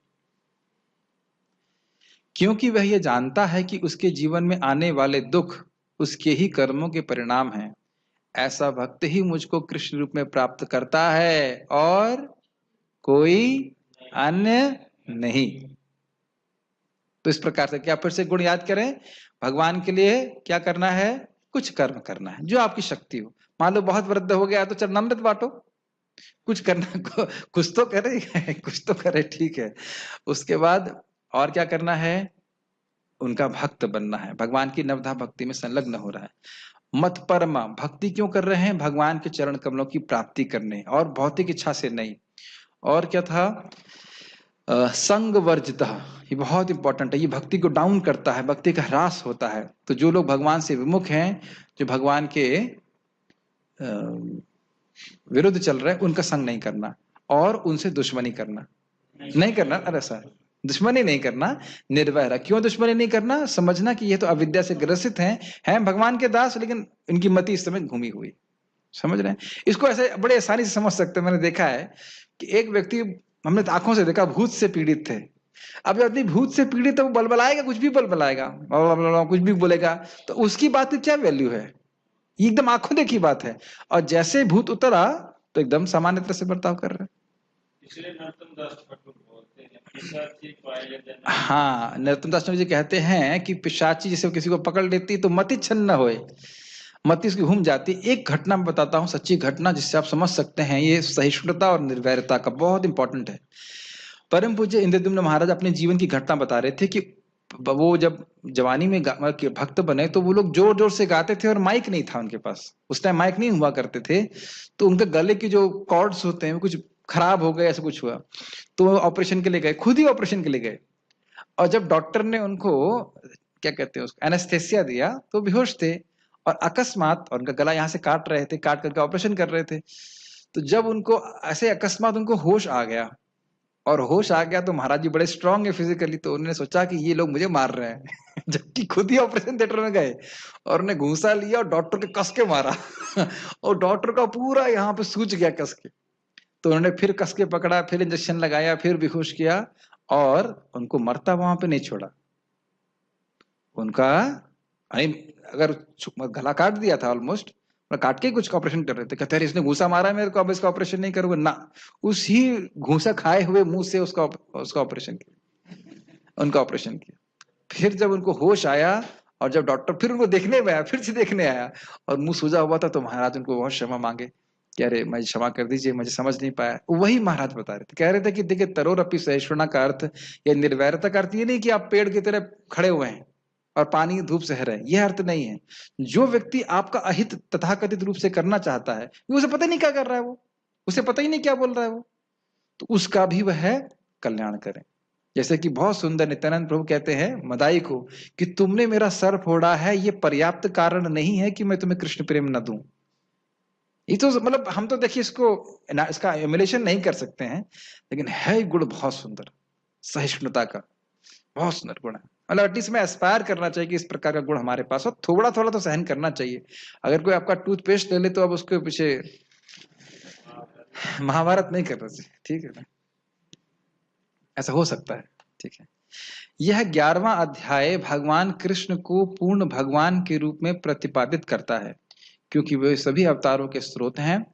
क्योंकि वह यह जानता है कि उसके जीवन में आने वाले दुख उसके ही कर्मों के परिणाम हैं। ऐसा भक्त ही मुझको कृष्ण रूप में प्राप्त करता है और कोई अन्य नहीं। तो इस प्रकार से क्या फिर से गुण याद करें, भगवान के लिए क्या करना है, कुछ कर्म करना है जो आपकी शक्ति हो। मान लो बहुत वृद्ध हो गया तो चरणामृत बांटो, कुछ करना, कुछ तो करे कुछ तो करे, ठीक है। उसके बाद और क्या करना है, उनका भक्त बनना है, भगवान की नवधा भक्ति में संलग्न हो रहा है। मत परमा, भक्ति क्यों कर रहे हैं, भगवान के चरण कमलों की प्राप्ति करने और भौतिक इच्छा से नहीं। और क्या था, संग वर्जित, ये बहुत इंपॉर्टेंट है, ये भक्ति को डाउन करता है, भक्ति का ह्रास होता है। तो जो लोग भगवान से विमुख हैं, जो भगवान के विरुद्ध चल रहे हैं, उनका संग नहीं करना और उनसे दुश्मनी करना नहीं करना। अरे सर, दुश्मनी नहीं करना, निर्भय रहा। क्यों दुश्मनी नहीं करना, समझना कि ये तो अविद्या से ग्रसित हैं भगवान के दास, लेकिन इनकी मति इस समय घूमी हुई, समझ रहे हैं। इसको ऐसे बड़े आसानी से समझ सकते हैं। मैंने देखा है कि एक व्यक्ति, हमने आंखों से देखा, भूत से पीड़ित थे। अब जब आदमी भूत से पीड़ित है, वो बलबलाएगा, कुछ भी बलबलाएगा, कुछ भी बोलेगा, तो उसकी बात की क्या वैल्यू है, ये एकदम आंखों देखी बात है। और जैसे भूत उतरा तो एकदम सामान्य तरह से बर्ताव कर रहे हैं। हाँ, नरोत्तम दास जी कहते हैं कि पिशाची जैसे किसी को पकड़ लेती तो मति छन्न होए, मति उसकी घूम जाती। एक घटना मैं बताता हूँ, सच्ची घटना, जिससे आप समझ सकते हैं ये सहिष्णुता और निर्वैरता का बहुत इंपॉर्टेंट है। परम पूज्य इंद्रद्युम्न महाराज अपने जीवन की घटना बता रहे थे कि वो जब जवानी में भक्त बने तो वो लोग जोर जोर से गाते थे और माइक नहीं था उनके पास, उस टाइम माइक नहीं हुआ करते थे, तो उनके गले की जो कॉर्ड्स होते हैं वो कुछ खराब हो गए, ऐसा कुछ हुआ, तो ऑपरेशन के लिए गए, खुद ही ऑपरेशन के लिए गए। और जब डॉक्टर ने उनको क्या कहते हैं उसको एनेस्थेसिया दिया तो बेहोश थे, और अकस्मात, और उनका गला यहाँ से काट रहे थे, काट करके ऑपरेशन कर रहे थे। तो जब उनको ऐसे अकस्मात उनको होश आ गया, और होश आ गया तो महाराज जी बड़े स्ट्रांग है फिजिकली, तो उन्होंने सोचा कि ये लोग मुझे मार रहे हैं जबकि खुद ही ऑपरेशन थिएटर में गए, और उन्हें घूंसा लिया और डॉक्टर के कस के मारा और डॉक्टर का पूरा यहाँ पे सूज गया कस के। तो उन्होंने फिर कस के पकड़ा, फिर इंजेक्शन लगाया, फिर बेहोश किया, और उनको मरता वहां पे नहीं छोड़ा। उनका अगर गला काट दिया था ऑलमोस्ट, काट के कुछ ऑपरेशन कर रहे थे, कहते हैं इसने घूसा मारा है मेरे को, अब इसका ऑपरेशन नहीं करूंगा ना, उसी घूसा खाए हुए मुंह से उसका ऑपरेशन किया, उनका ऑपरेशन किया। फिर जब उनको होश आया और जब डॉक्टर फिर उनको देखने में आया, फिर से देखने आया और मुंह सूजा हुआ था, तो महाराज उनको बहुत क्षमा मांगे कि अरे मुझे क्षमा कर दीजिए, मुझे समझ नहीं पाया। वही महाराज बता रहे थे, कह रहे थे कि देखिए तरोर अपि सहिष्णुता का अर्थ या निर्वैरता का अर्थ ये नहीं कि आप पेड़ की तरह खड़े हुए हैं और पानी धूप से रहे, यह अर्थ नहीं है। जो व्यक्ति आपका अहित तथाकथित रूप से करना चाहता है, उसे पता ही नहीं क्या कर रहा है, वो उसे पता ही नहीं क्या बोल रहा है वो, तो उसका भी वह कल्याण करें। जैसे कि बहुत सुंदर नित्यानंद प्रभु कहते हैं मदाई को कि तुमने मेरा सर फोड़ा है, ये पर्याप्त कारण नहीं है कि मैं तुम्हें कृष्ण प्रेम न दूं। ये तो मतलब हम तो देखिए इसका एमुलेशन नहीं कर सकते हैं, लेकिन है गुण बहुत सुंदर, सहिष्णुता का बहुत सुंदर गुण है। मतलब एटलीस्ट में एस्पायर करना चाहिए कि इस प्रकार का गुण हमारे पास हो, थोड़ा थोड़ा तो सहन करना चाहिए। अगर कोई आपका टूथपेस्ट ले ले तो अब उसके पीछे महाभारत नहीं करना चाहिए, ठीक है ना, ऐसा हो सकता है, ठीक है। यह 11वां अध्याय भगवान कृष्ण को पूर्ण भगवान के रूप में प्रतिपादित करता है, क्योंकि वे सभी अवतारों के स्रोत हैं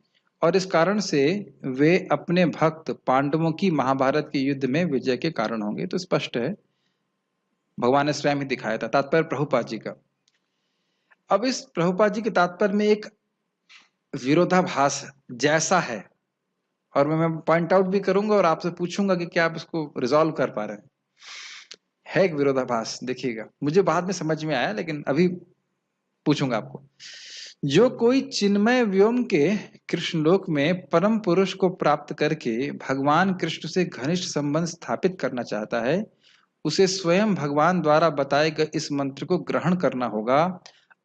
और इस कारण से वे अपने भक्त पांडवों की महाभारत के युद्ध में विजय के कारण होंगे। तो स्पष्ट है, भगवान ने स्वयं ही दिखाया था। तात्पर्य प्रभुपाद जी का। अब इस प्रभुपाद जी के तात्पर्य में एक विरोधाभास जैसा है, और मैं पॉइंट आउट भी करूंगा और आपसे पूछूंगा कि क्या आप इसको रिजॉल्व कर पा रहे हैं। है एक विरोधाभास, देखिएगा, मुझे बाद में समझ में आया लेकिन अभी पूछूंगा आपको। जो कोई चिन्मय व्योम के कृष्णलोक में परम पुरुष को प्राप्त करके भगवान कृष्ण से घनिष्ठ संबंध स्थापित करना चाहता है, उसे स्वयं भगवान द्वारा बताए गए इस मंत्र को ग्रहण करना होगा।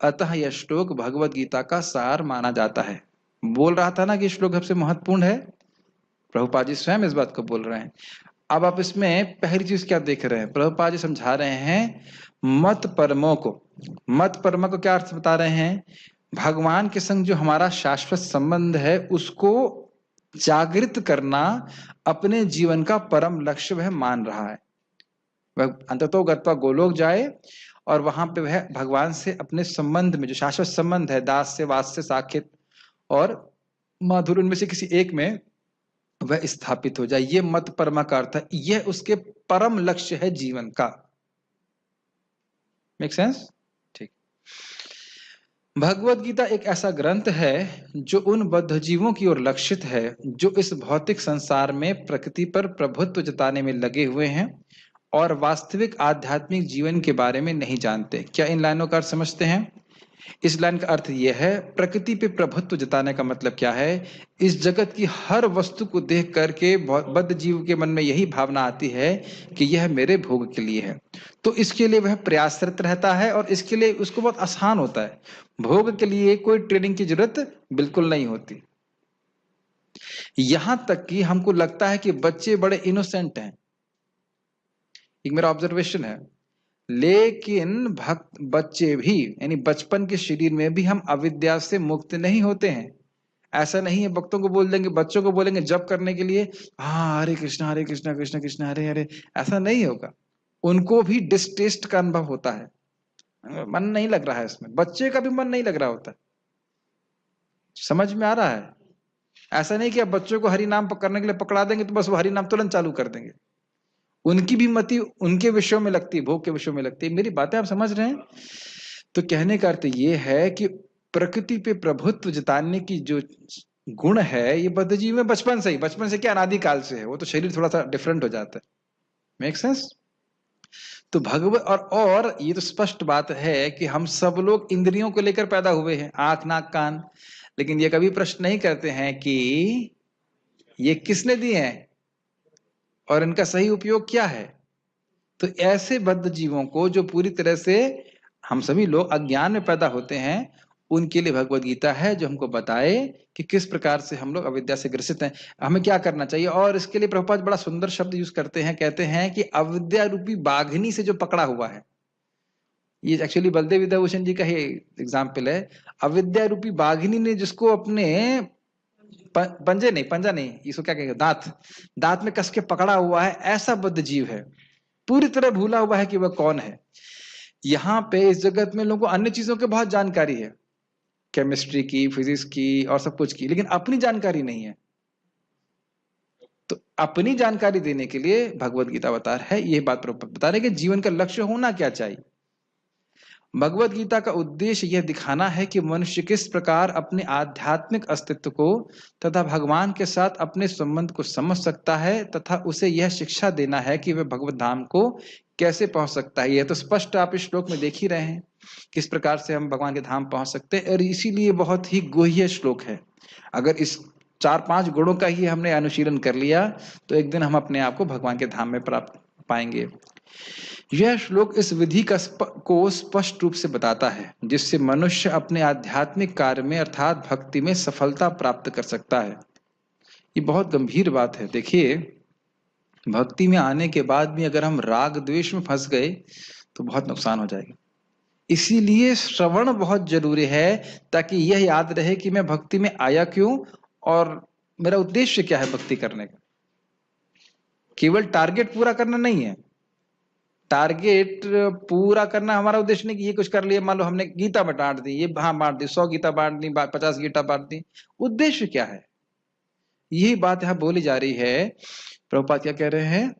अतः यह श्लोक भगवत गीता का सार माना जाता है। बोल रहा था ना कि श्लोक सबसे महत्वपूर्ण है, प्रभुपाद जी स्वयं इस बात को बोल रहे हैं। अब आप इसमें पहली चीज क्या देख रहे हैं, प्रभुपाद जी समझा रहे हैं मत परमों को। मत परमों को क्या अर्थ बता रहे हैं, भगवान के संग जो हमारा शाश्वत संबंध है उसको जागृत करना अपने जीवन का परम लक्ष्य वह मान रहा है। वह अंततो गत्वा गोलोक जाए और वहां पे वह भगवान से अपने संबंध में जो शाश्वत संबंध है, दास से, वास से, साकेत और माधुर, उनमें से किसी एक में वह स्थापित हो जाए। ये मत परमा का अर्थ है, यह उसके परम लक्ष्य है जीवन का। Make sense? ठीक। भगवत गीता एक ऐसा ग्रंथ है जो उन बद्ध जीवों की ओर लक्षित है जो इस भौतिक संसार में प्रकृति पर प्रभुत्व जताने में लगे हुए हैं और वास्तविक आध्यात्मिक जीवन के बारे में नहीं जानते। क्या इन लाइनों का अर्थ समझते हैं? इस लाइन का अर्थ यह है, प्रकृति पे प्रभुत्व जताने का मतलब क्या है? इस जगत की हर वस्तु को देख करके बद्ध जीव के मन में यही भावना आती है कि यह मेरे भोग के लिए है, तो इसके लिए वह प्रयासरत रहता है और इसके लिए उसको बहुत आसान होता है। भोग के लिए कोई ट्रेनिंग की जरूरत बिल्कुल नहीं होती। यहां तक कि हमको लगता है कि बच्चे बड़े इनोसेंट हैं, एक मेरा ऑब्जर्वेशन है, लेकिन भक्त बच्चे भी, यानी बचपन के शरीर में भी हम अविद्या से मुक्त नहीं होते हैं। ऐसा नहीं है भक्तों को बोल देंगे, बच्चों को बोलेंगे जप करने के लिए, हाँ हरे कृष्णा कृष्ण कृष्ण हरे हरे, ऐसा नहीं होगा। उनको भी डिस्टेस्ट का अनुभव होता है, मन नहीं लग रहा है इसमें, बच्चे का भी मन नहीं लग रहा होता। समझ में आ रहा है? ऐसा नहीं कि आप बच्चों को हरि नाम करने के लिए पकड़ा देंगे तो बस वो हरि नाम तुरंत चालू कर देंगे। उनकी भी मति उनके विषयों में लगती है, भोग के विषयों में लगती है। मेरी बातें आप समझ रहे हैं? तो कहने का अर्थ ये है कि प्रकृति पे प्रभुत्व जताने की जो गुण है ये बद्ध जीव में बचपन से ही, बचपन से क्या अनादिकाल से है, वो तो शरीर थोड़ा सा डिफरेंट हो जाता है। Make sense? तो भगवत और ये तो स्पष्ट बात है कि हम सब लोग इंद्रियों को लेकर पैदा हुए हैं, आंख नाक कान, लेकिन ये कभी प्रश्न नहीं करते हैं कि ये किसने दिए हैं और इनका सही उपयोग क्या है। तो ऐसे बद्ध जीवों को जो पूरी तरह से, हम सभी लोग अज्ञान में पैदा होते हैं, उनके लिए भगवत गीता है जो हमको बताए कि किस प्रकार से हम लोग अविद्या से ग्रसित हैं, हमें क्या करना चाहिए। और इसके लिए प्रभुपाद बड़ा सुंदर शब्द यूज करते हैं, कहते हैं कि अविद्या रूपी बाघिनी से जो पकड़ा हुआ है, ये एक्चुअली बलदेव विद्याभूषण जी का ही एग्जाम्पल है। अविद्या रूपी बाघिनी ने जिसको अपने पंजे नहीं, पंजा नहीं, इसको क्या कहेंगे, दांत में कस के पकड़ा हुआ है, ऐसा बद्ध जीव है, पूरी तरह भूला हुआ है कि वह कौन है। यहाँ पे इस जगत में लोगों को अन्य चीजों की बहुत जानकारी है, केमिस्ट्री की, फिजिक्स की और सब कुछ की, लेकिन अपनी जानकारी नहीं है। तो अपनी जानकारी देने के लिए भगवत गीता बता रहा है, ये बात बता रहे कि जीवन का लक्ष्य होना क्या चाहिए। भगवत गीता का उद्देश्य यह दिखाना है कि मनुष्य किस प्रकार अपने आध्यात्मिक अस्तित्व को तथा भगवान के साथ अपने संबंध को समझ सकता है, तथा उसे यह शिक्षा देना है कि वह भगवत धाम को कैसे पहुंच सकता है। यह तो स्पष्ट आप इस श्लोक में देख ही रहे हैं किस प्रकार से हम भगवान के धाम पहुंच सकते हैं, और इसीलिए बहुत ही गुह्य श्लोक है। अगर इस 4-5 गुणों का ही हमने अनुशीलन कर लिया तो एक दिन हम अपने आप को भगवान के धाम में प्राप्त पाएंगे। यह श्लोक इस विधि को स्पष्ट रूप से बताता है जिससे मनुष्य अपने आध्यात्मिक कार्य में अर्थात भक्ति में सफलता प्राप्त कर सकता है। ये बहुत गंभीर बात है। देखिए, भक्ति में आने के बाद भी अगर हम राग द्वेष में फंस गए तो बहुत नुकसान हो जाएगा। इसीलिए श्रवण बहुत जरूरी है, ताकि यह याद रहे कि मैं भक्ति में आया क्यों और मेरा उद्देश्य क्या है भक्ति करने का। केवल टारगेट पूरा करना नहीं है, टारगेट पूरा करना हमारा उद्देश्य नहीं कि ये कुछ कर लिया, मान लो हमने गीता में बांट दी, ये हाँ बांट दी, 100 गीता बांट दी, 50 गीता बांट दी, उद्देश्य क्या है, यही बात यहाँ बोली जा रही है। प्रभुपाद क्या कह रहे हैं,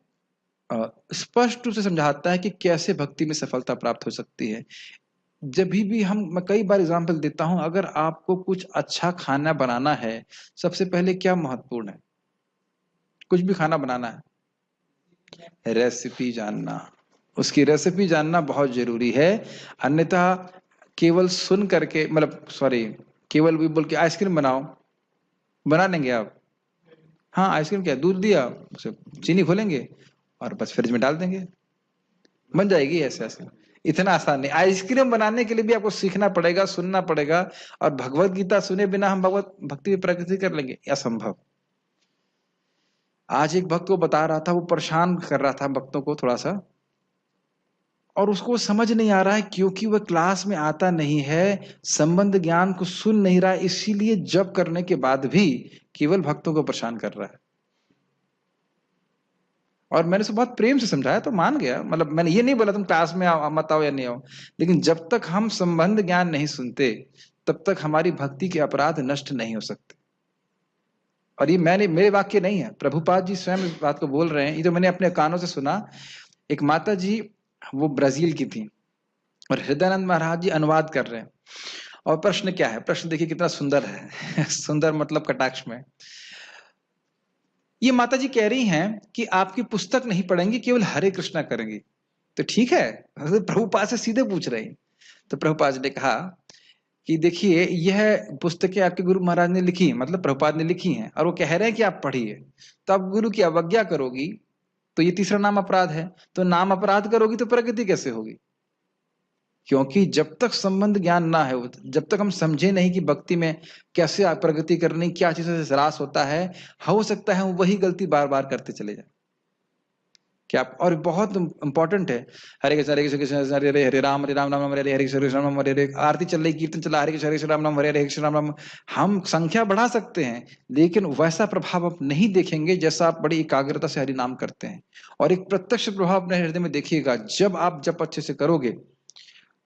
स्पष्ट रूप से समझाता है कि कैसे भक्ति में सफलता प्राप्त हो सकती है। जब भी हम, मैं कई बार एग्जाम्पल देता हूं, अगर आपको कुछ अच्छा खाना बनाना है, सबसे पहले क्या महत्वपूर्ण है? कुछ भी खाना बनाना है, रेसिपी जानना, उसकी रेसिपी जानना बहुत जरूरी है। अन्यथा केवल सुन करके, मतलब सॉरी, केवल भी बोल के आइसक्रीम बनाओ, बना लेंगे आप? हाँ, आइसक्रीम क्या, दूध दिया, चीनी खोलेंगे और बस फ्रिज में डाल देंगे, बन जाएगी। ऐसे ऐसे इतना आसान नहीं। आइसक्रीम बनाने के लिए भी आपको सीखना पड़ेगा, सुनना पड़ेगा, और भगवत गीता सुने बिना हम भगवत भक्ति में प्रगति कर लेंगे? असंभव। आज एक भक्त को बता रहा था, वो परेशान कर रहा था भक्तों को थोड़ा सा, और उसको समझ नहीं आ रहा है क्योंकि वह क्लास में आता नहीं है, संबंध ज्ञान को सुन नहीं रहा है, इसीलिए जप करने के बाद भी केवल भक्तों को परेशान कर रहा है। और मैंने उसे बहुत प्रेम से समझाया तो मान गया, मतलब मैंने ये नहीं बोला तुम क्लास में आओ, मत आओ या नहीं आओ, लेकिन जब तक हम संबंध ज्ञान नहीं सुनते तब तक हमारी भक्ति के अपराध नष्ट नहीं हो सकते। और ये मेरे वाक्य नहीं है, प्रभुपाद जी स्वयं इस बात को बोल रहे हैं, ये तो मैंने अपने कानों से सुना। एक माता जी वो ब्राजील की थी और हृदयानंद महाराज जी अनुवाद कर रहे हैं, और प्रश्न क्या है, प्रश्न देखिए कितना सुंदर है सुंदर मतलब कटाक्ष में। ये माता जी कह रही हैं कि आपकी पुस्तक नहीं पढ़ेंगी, केवल हरे कृष्णा करेंगी। तो ठीक है, प्रभुपाद से सीधे पूछ रही। तो प्रभुपाद जी ने कहा कि देखिए यह पुस्तकें आपके गुरु महाराज ने लिखी, मतलब प्रभुपाद ने लिखी हैं, और वो कह रहे हैं कि आप पढ़िए, तो आप गुरु की अवज्ञा करोगी तो ये तीसरा नाम अपराध है। तो नाम अपराध करोगी तो प्रगति कैसे होगी? क्योंकि जब तक संबंध ज्ञान ना है, जब तक हम समझे नहीं कि भक्ति में कैसे प्रगति करनी, क्या चीजों से ह्रास होता है, हो सकता है वही गलती बार बार करते चले जाए। क्या और बहुत इंपॉर्टेंट है, हरे कृष्ण हरे हरे हरे राम राम राम हरे हरे कृष्ण राम हरे हरे, आरती चल रही, कीर्तन चला, हरे कृष्ण राम राम हरे हरे कृष्ण राम राम। हम संख्या बढ़ा सकते हैं, लेकिन वैसा प्रभाव आप नहीं देखेंगे जैसा आप बड़ी एकाग्रता से हरि नाम करते हैं। और एक प्रत्यक्ष प्रभाव अपने हृदय में देखिएगा, जब आप जप अच्छे से करोगे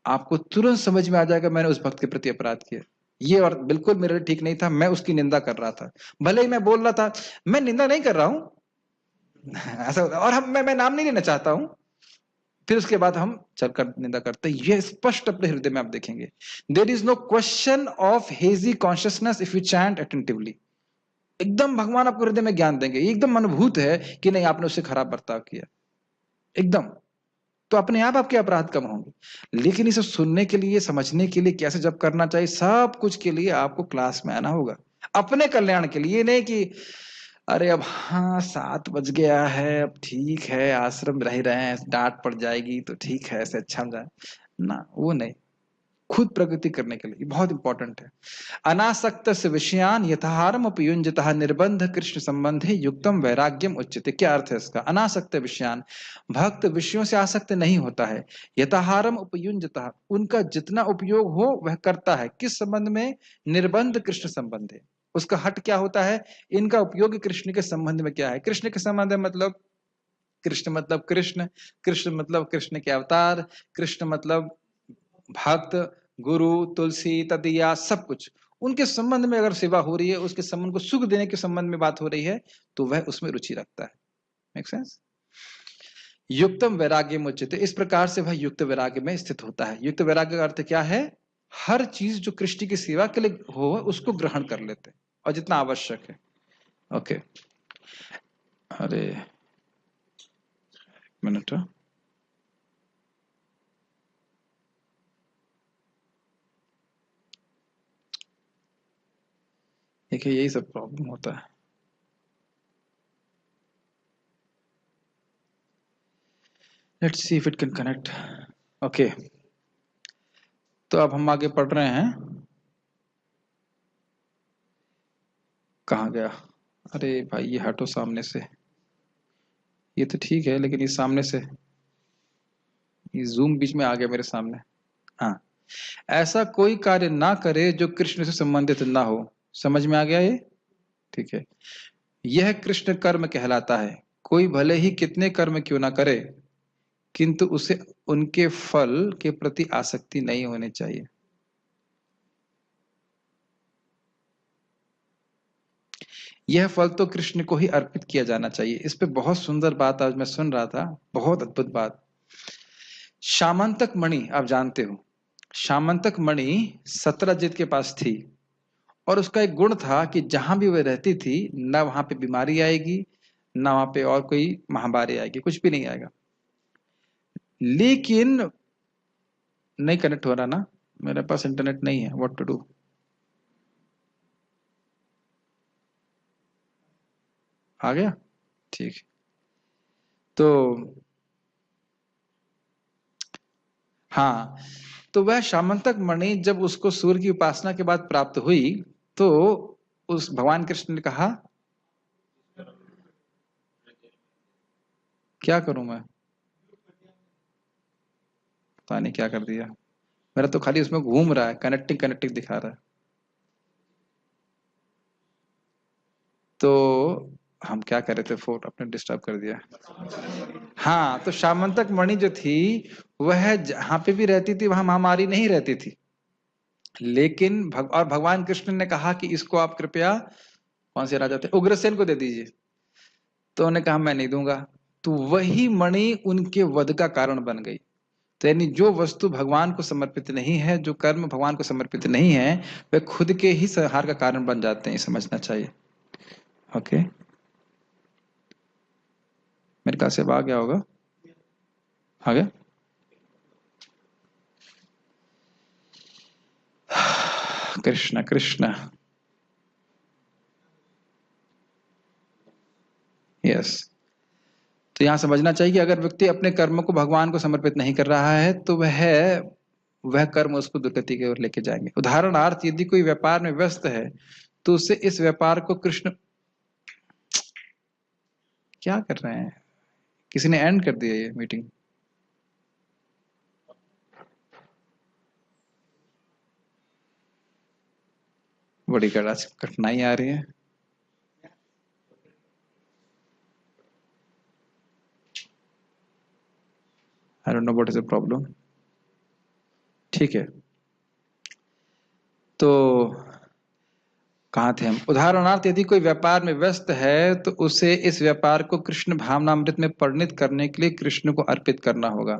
आपको तुरंत समझ में आ जाएगा मैंने उस भक्त के प्रति अपराध किया, ये और बिल्कुल मेरे लिए ठीक नहीं था, मैं उसकी निंदा कर रहा था। भले ही मैं बोल रहा था मैं निंदा नहीं कर रहा हूं ऐसा, और मैं नाम नहीं लेना चाहता हूं, फिर उसके बाद हम चलकर निंदा करते हैं। ये स्पष्ट अपने हृदय में आप देखेंगे। There is no question of hazy consciousness if you chant attentively. एकदम भगवान आपको हृदय में ज्ञान देंगे, एकदम अनुभूत है कि नहीं आपने उससे खराब बर्ताव किया, एकदम। तो अपने आप आपके अपराध कम होंगे। लेकिन इसे सुनने के लिए, समझने के लिए, कैसे जब करना चाहिए, सब कुछ के लिए आपको क्लास में आना होगा, अपने कल्याण के लिए। नहीं कि अरे अब हाँ 7 बज गया है, अब ठीक है आश्रम रह रहे हैं, डांट पड़ जाएगी तो ठीक है, ऐसे अच्छा जाए ना, वो नहीं। खुद प्रगति करने के लिए बहुत इंपॉर्टेंट है। अनासक्त विषयान यथाहारम उपयुंजतः निर्बंध कृष्ण संबंधे युक्तम वैराग्यम उच्यते। क्या अर्थ है इसका? अनासक्त विषयान, भक्त विषयों से आसक्त नहीं होता है। यथाहारम उपयुंजतः, उनका जितना उपयोग हो वह करता है। किस संबंध में? निर्बंध कृष्ण संबंधे। उसका हट क्या होता है? इनका उपयोग कृष्ण के संबंध में क्या है? कृष्ण के संबंध में मतलब कृष्ण मतलब कृष्ण, कृष्ण मतलब कृष्ण के अवतार, कृष्ण मतलब भक्त, गुरु, तुलसी, तदिया, सब कुछ उनके संबंध में अगर सेवा हो रही है, उसके संबंध को सुख देने के संबंध में बात हो रही है, तो वह उसमें रुचि रखता है। Make sense? युक्तम वैराग्य मुच्यते, इस प्रकार से वह युक्त वैराग्य में स्थित होता है। युक्त वैराग्य का अर्थ क्या है? हर चीज जो कृष्ण की सेवा के लिए हो उसको ग्रहण कर लेते हैं, और जितना आवश्यक है। ओके, अरे मिनट, देखिए यही सब प्रॉब्लम होता है। Let's see if it can connect. Okay, तो अब हम आगे पढ़ रहे हैं। कहाँ गया? अरे भाई ये हटो सामने से, ये तो ठीक है लेकिन ये सामने से, ये जूम बीच में आ गया मेरे सामने। हाँ, ऐसा कोई कार्य ना करे जो कृष्ण से संबंधित ना हो। समझ में आ गया ये? ठीक है, यह कृष्ण कर्म कहलाता है। कोई भले ही कितने कर्म क्यों ना करे, किंतु उसे उनके फल के प्रति आसक्ति नहीं होनी चाहिए। यह फल तो कृष्ण को ही अर्पित किया जाना चाहिए। इस पे बहुत सुंदर बात आज मैं सुन रहा था, बहुत अद्भुत बात। शामंतक मणि आप जानते हो, शामंतक मणि सत्यजित के पास थी, और उसका एक गुण था कि जहां भी वह रहती थी ना वहां पे बीमारी आएगी, ना वहां पे और कोई महामारी आएगी, कुछ भी नहीं आएगा। लेकिन नहीं कनेक्ट हो रहा ना, मेरे पास इंटरनेट नहीं है, व्हाट टू डू? आ गया? ठीक। तो हाँ, तो वह शामंतक मणि जब उसको सूर्य की उपासना के बाद प्राप्त हुई, तो उस भगवान कृष्ण ने कहा क्या करूं मैं, पता नहीं क्या कर दिया, मेरा तो खाली उसमें घूम रहा है, कनेक्टिंग कनेक्टिंग दिखा रहा है। तो हम क्या कर रहे थे, फोन अपने डिस्टर्ब कर दिया। हाँ, तो शामंतक मणि जो थी वह जहां पे भी रहती थी वहां महामारी नहीं रहती थी। लेकिन और भगवान कृष्ण ने कहा कि इसको आप कृपया कौन से राजा थे, उग्रसेन को दे दीजिए। तो उन्होंने कहा मैं नहीं दूंगा। तो वही मणि उनके वध का कारण बन गई। तो यानी जो वस्तु भगवान को समर्पित नहीं है, जो कर्म भगवान को समर्पित नहीं है, वे खुद के ही संहार का कारण बन जाते हैं, समझना चाहिए। ओके, मेरे ख्याल से अब आ गया होगा, आ गया। कृष्ण कृष्ण। यस, तो यहां समझना चाहिए कि अगर व्यक्ति अपने कर्म को भगवान को समर्पित नहीं कर रहा है तो वह कर्म उसको दुर्गति की ओर लेके जाएंगे। उदाहरणार्थ, यदि कोई व्यापार में व्यस्त है तो उसे इस व्यापार को कृष्ण, क्या कर रहे हैं, किसी ने एंड कर दिया ये मीटिंग। बड़ी कठिनाई आ रही है। I don't know what is the problem. ठीक है, तो कहाँ थे हम। उदाहरणार्थ, यदि कोई व्यापार में व्यस्त है तो उसे इस व्यापार को कृष्ण भावनामृत में परिणित करने के लिए कृष्ण को अर्पित करना होगा।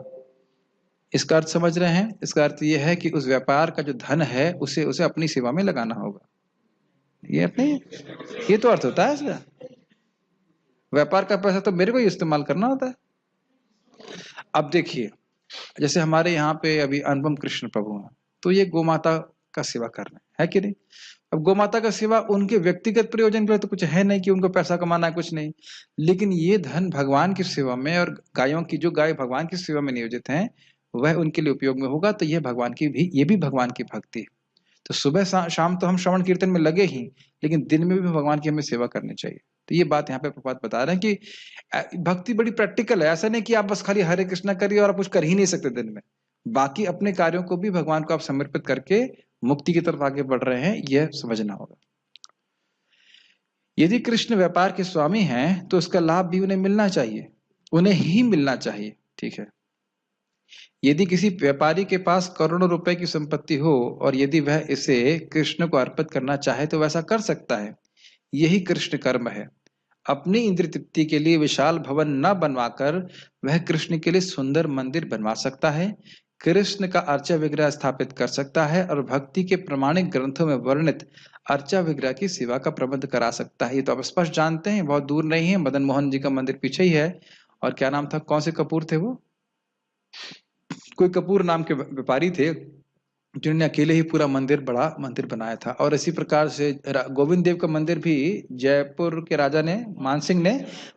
इसका अर्थ समझ रहे हैं? इसका अर्थ यह है कि उस व्यापार का जो धन है उसे उसे अपनी सेवा में लगाना होगा। ये अपने, ये तो अर्थ होता है इसका। व्यापार का पैसा तो मेरे को ही इस्तेमाल करना होता है। अब देखिए, जैसे हमारे यहाँ पे अभी अनुपम कृष्ण प्रभु हैं, तो ये गोमाता का सेवा कर रहे है कि नहीं। अब गोमाता का सेवा उनके व्यक्तिगत प्रयोजन के लिए तो कुछ है नहीं कि उनको पैसा कमाना है, कुछ नहीं। लेकिन ये धन भगवान की सेवा में, और गायों की, जो गाय भगवान की सेवा में नियोजित हैं, वह उनके लिए उपयोग में होगा। तो यह भगवान की भी, ये भी भगवान की भक्ति है। तो सुबह शाम तो हम श्रवण कीर्तन में लगे ही, लेकिन दिन में भी भगवान की हमें सेवा करनी चाहिए। तो ये बात यहाँ पे प्रभुपाद बता रहे हैं कि भक्ति बड़ी प्रैक्टिकल है। ऐसा नहीं कि आप बस खाली हरे कृष्णा करिए और आप कुछ कर ही नहीं सकते दिन में। बाकी अपने कार्यों को भी भगवान को आप समर्पित करके मुक्ति की तरफ आगे बढ़ रहे हैं, यह समझना होगा। यदि कृष्ण व्यापार के स्वामी हैं तो उसका लाभ भी उन्हें मिलना चाहिए, उन्हें ही मिलना चाहिए। ठीक है, यदि किसी व्यापारी के पास करोड़ों रुपए की संपत्ति हो और यदि वह इसे कृष्ण को अर्पित करना चाहे तो वैसा कर सकता है। यही कृष्ण कर्म है। अपनी इंद्रिय तृप्ति के लिए विशाल भवन न बनवाकर वह कृष्ण के लिए सुंदर मंदिर बनवा सकता है, कृष्ण का अर्चा विग्रह स्थापित कर सकता है और भक्ति के प्रमाणिक ग्रंथों में वर्णित अर्चा विग्रह की सेवा का प्रबंध करा सकता है। ये तो आप स्पष्ट जानते हैं, बहुत दूर नहीं है। मदन मोहन जी का मंदिर पीछे ही है। और क्या नाम था, कौन से कपूर थे वो, कोई कपूर नाम के व्यापारी थे जिन्होंने अकेले ही पूरा मंदिर, बड़ा मंदिर बनाया था। और इसी प्रकार से गोविंद देव का मंदिर भी जयपुर के राजा ने, मानसिंह ने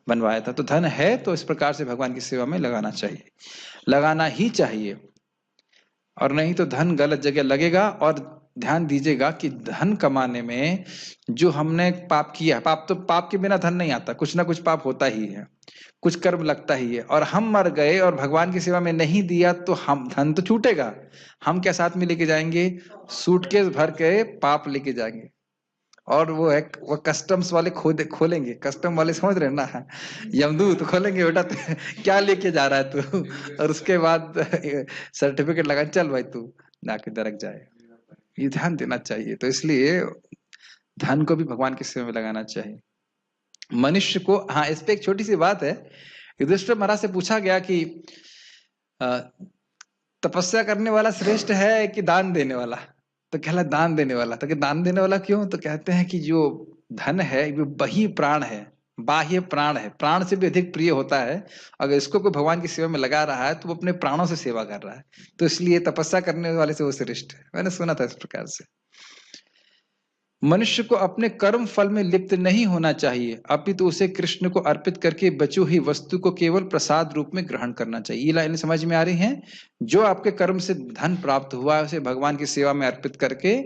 बनवाया था। तो धन है तो इस प्रकार से भगवान की सेवा में लगाना चाहिए, लगाना ही चाहिए। और नहीं तो धन गलत जगह लगेगा। और ध्यान दीजिएगा कि धन कमाने में जो हमने पाप किया, पाप के बिना धन नहीं आता, कुछ ना कुछ पाप होता ही है, कुछ कर्म लगता ही है। और हम मर गए और भगवान की सेवा में नहीं दिया तो हम, धन तो छूटेगा, हम क्या साथ में लेके जाएंगे, सूटकेस भर के पाप लेके जाएंगे। और वो कस्टम्स वाले खोलेंगे, कस्टम वाले समझ रहे ना, यमदूत खोलेंगे, बेटा क्या लेके जा रहा है तू, और उसके बाद सर्टिफिकेट लगा, चल भाई तू जाके दरक जाए। ये ध्यान देना चाहिए। तो इसलिए धन को भी भगवान की सेवा में लगाना चाहिए। मनुष्य को, हाँ, इस पे एक छोटी सी बात है। युधिष्ठिर महाराज से पूछा गया कि तपस्या करने वाला श्रेष्ठ है कि दान देने वाला। तो कहला दान देने वाला। तो दान देने वाला क्यों? तो कहते हैं कि जो धन है वो वही प्राण है, बाह्य प्राण है, प्राण से भी अधिक प्रिय होता है। अगर इसको कोई भगवान की सेवा में लगा रहा है तो वो अपने प्राणों से सेवा कर रहा है। तो इसलिए तपस्या करने वाले से वो श्रेष्ठ है। मैंने सुना था इस प्रकार से। मनुष्य को अपने कर्म फल में लिप्त नहीं होना चाहिए, अपितु उसे कृष्ण को अर्पित करके बची हुई वस्तु को केवल प्रसाद रूप में ग्रहण करना चाहिए। ये लाइन समझ में आ रही है? जो आपके कर्म से धन प्राप्त हुआ है उसे भगवान की सेवा में अर्पित करके,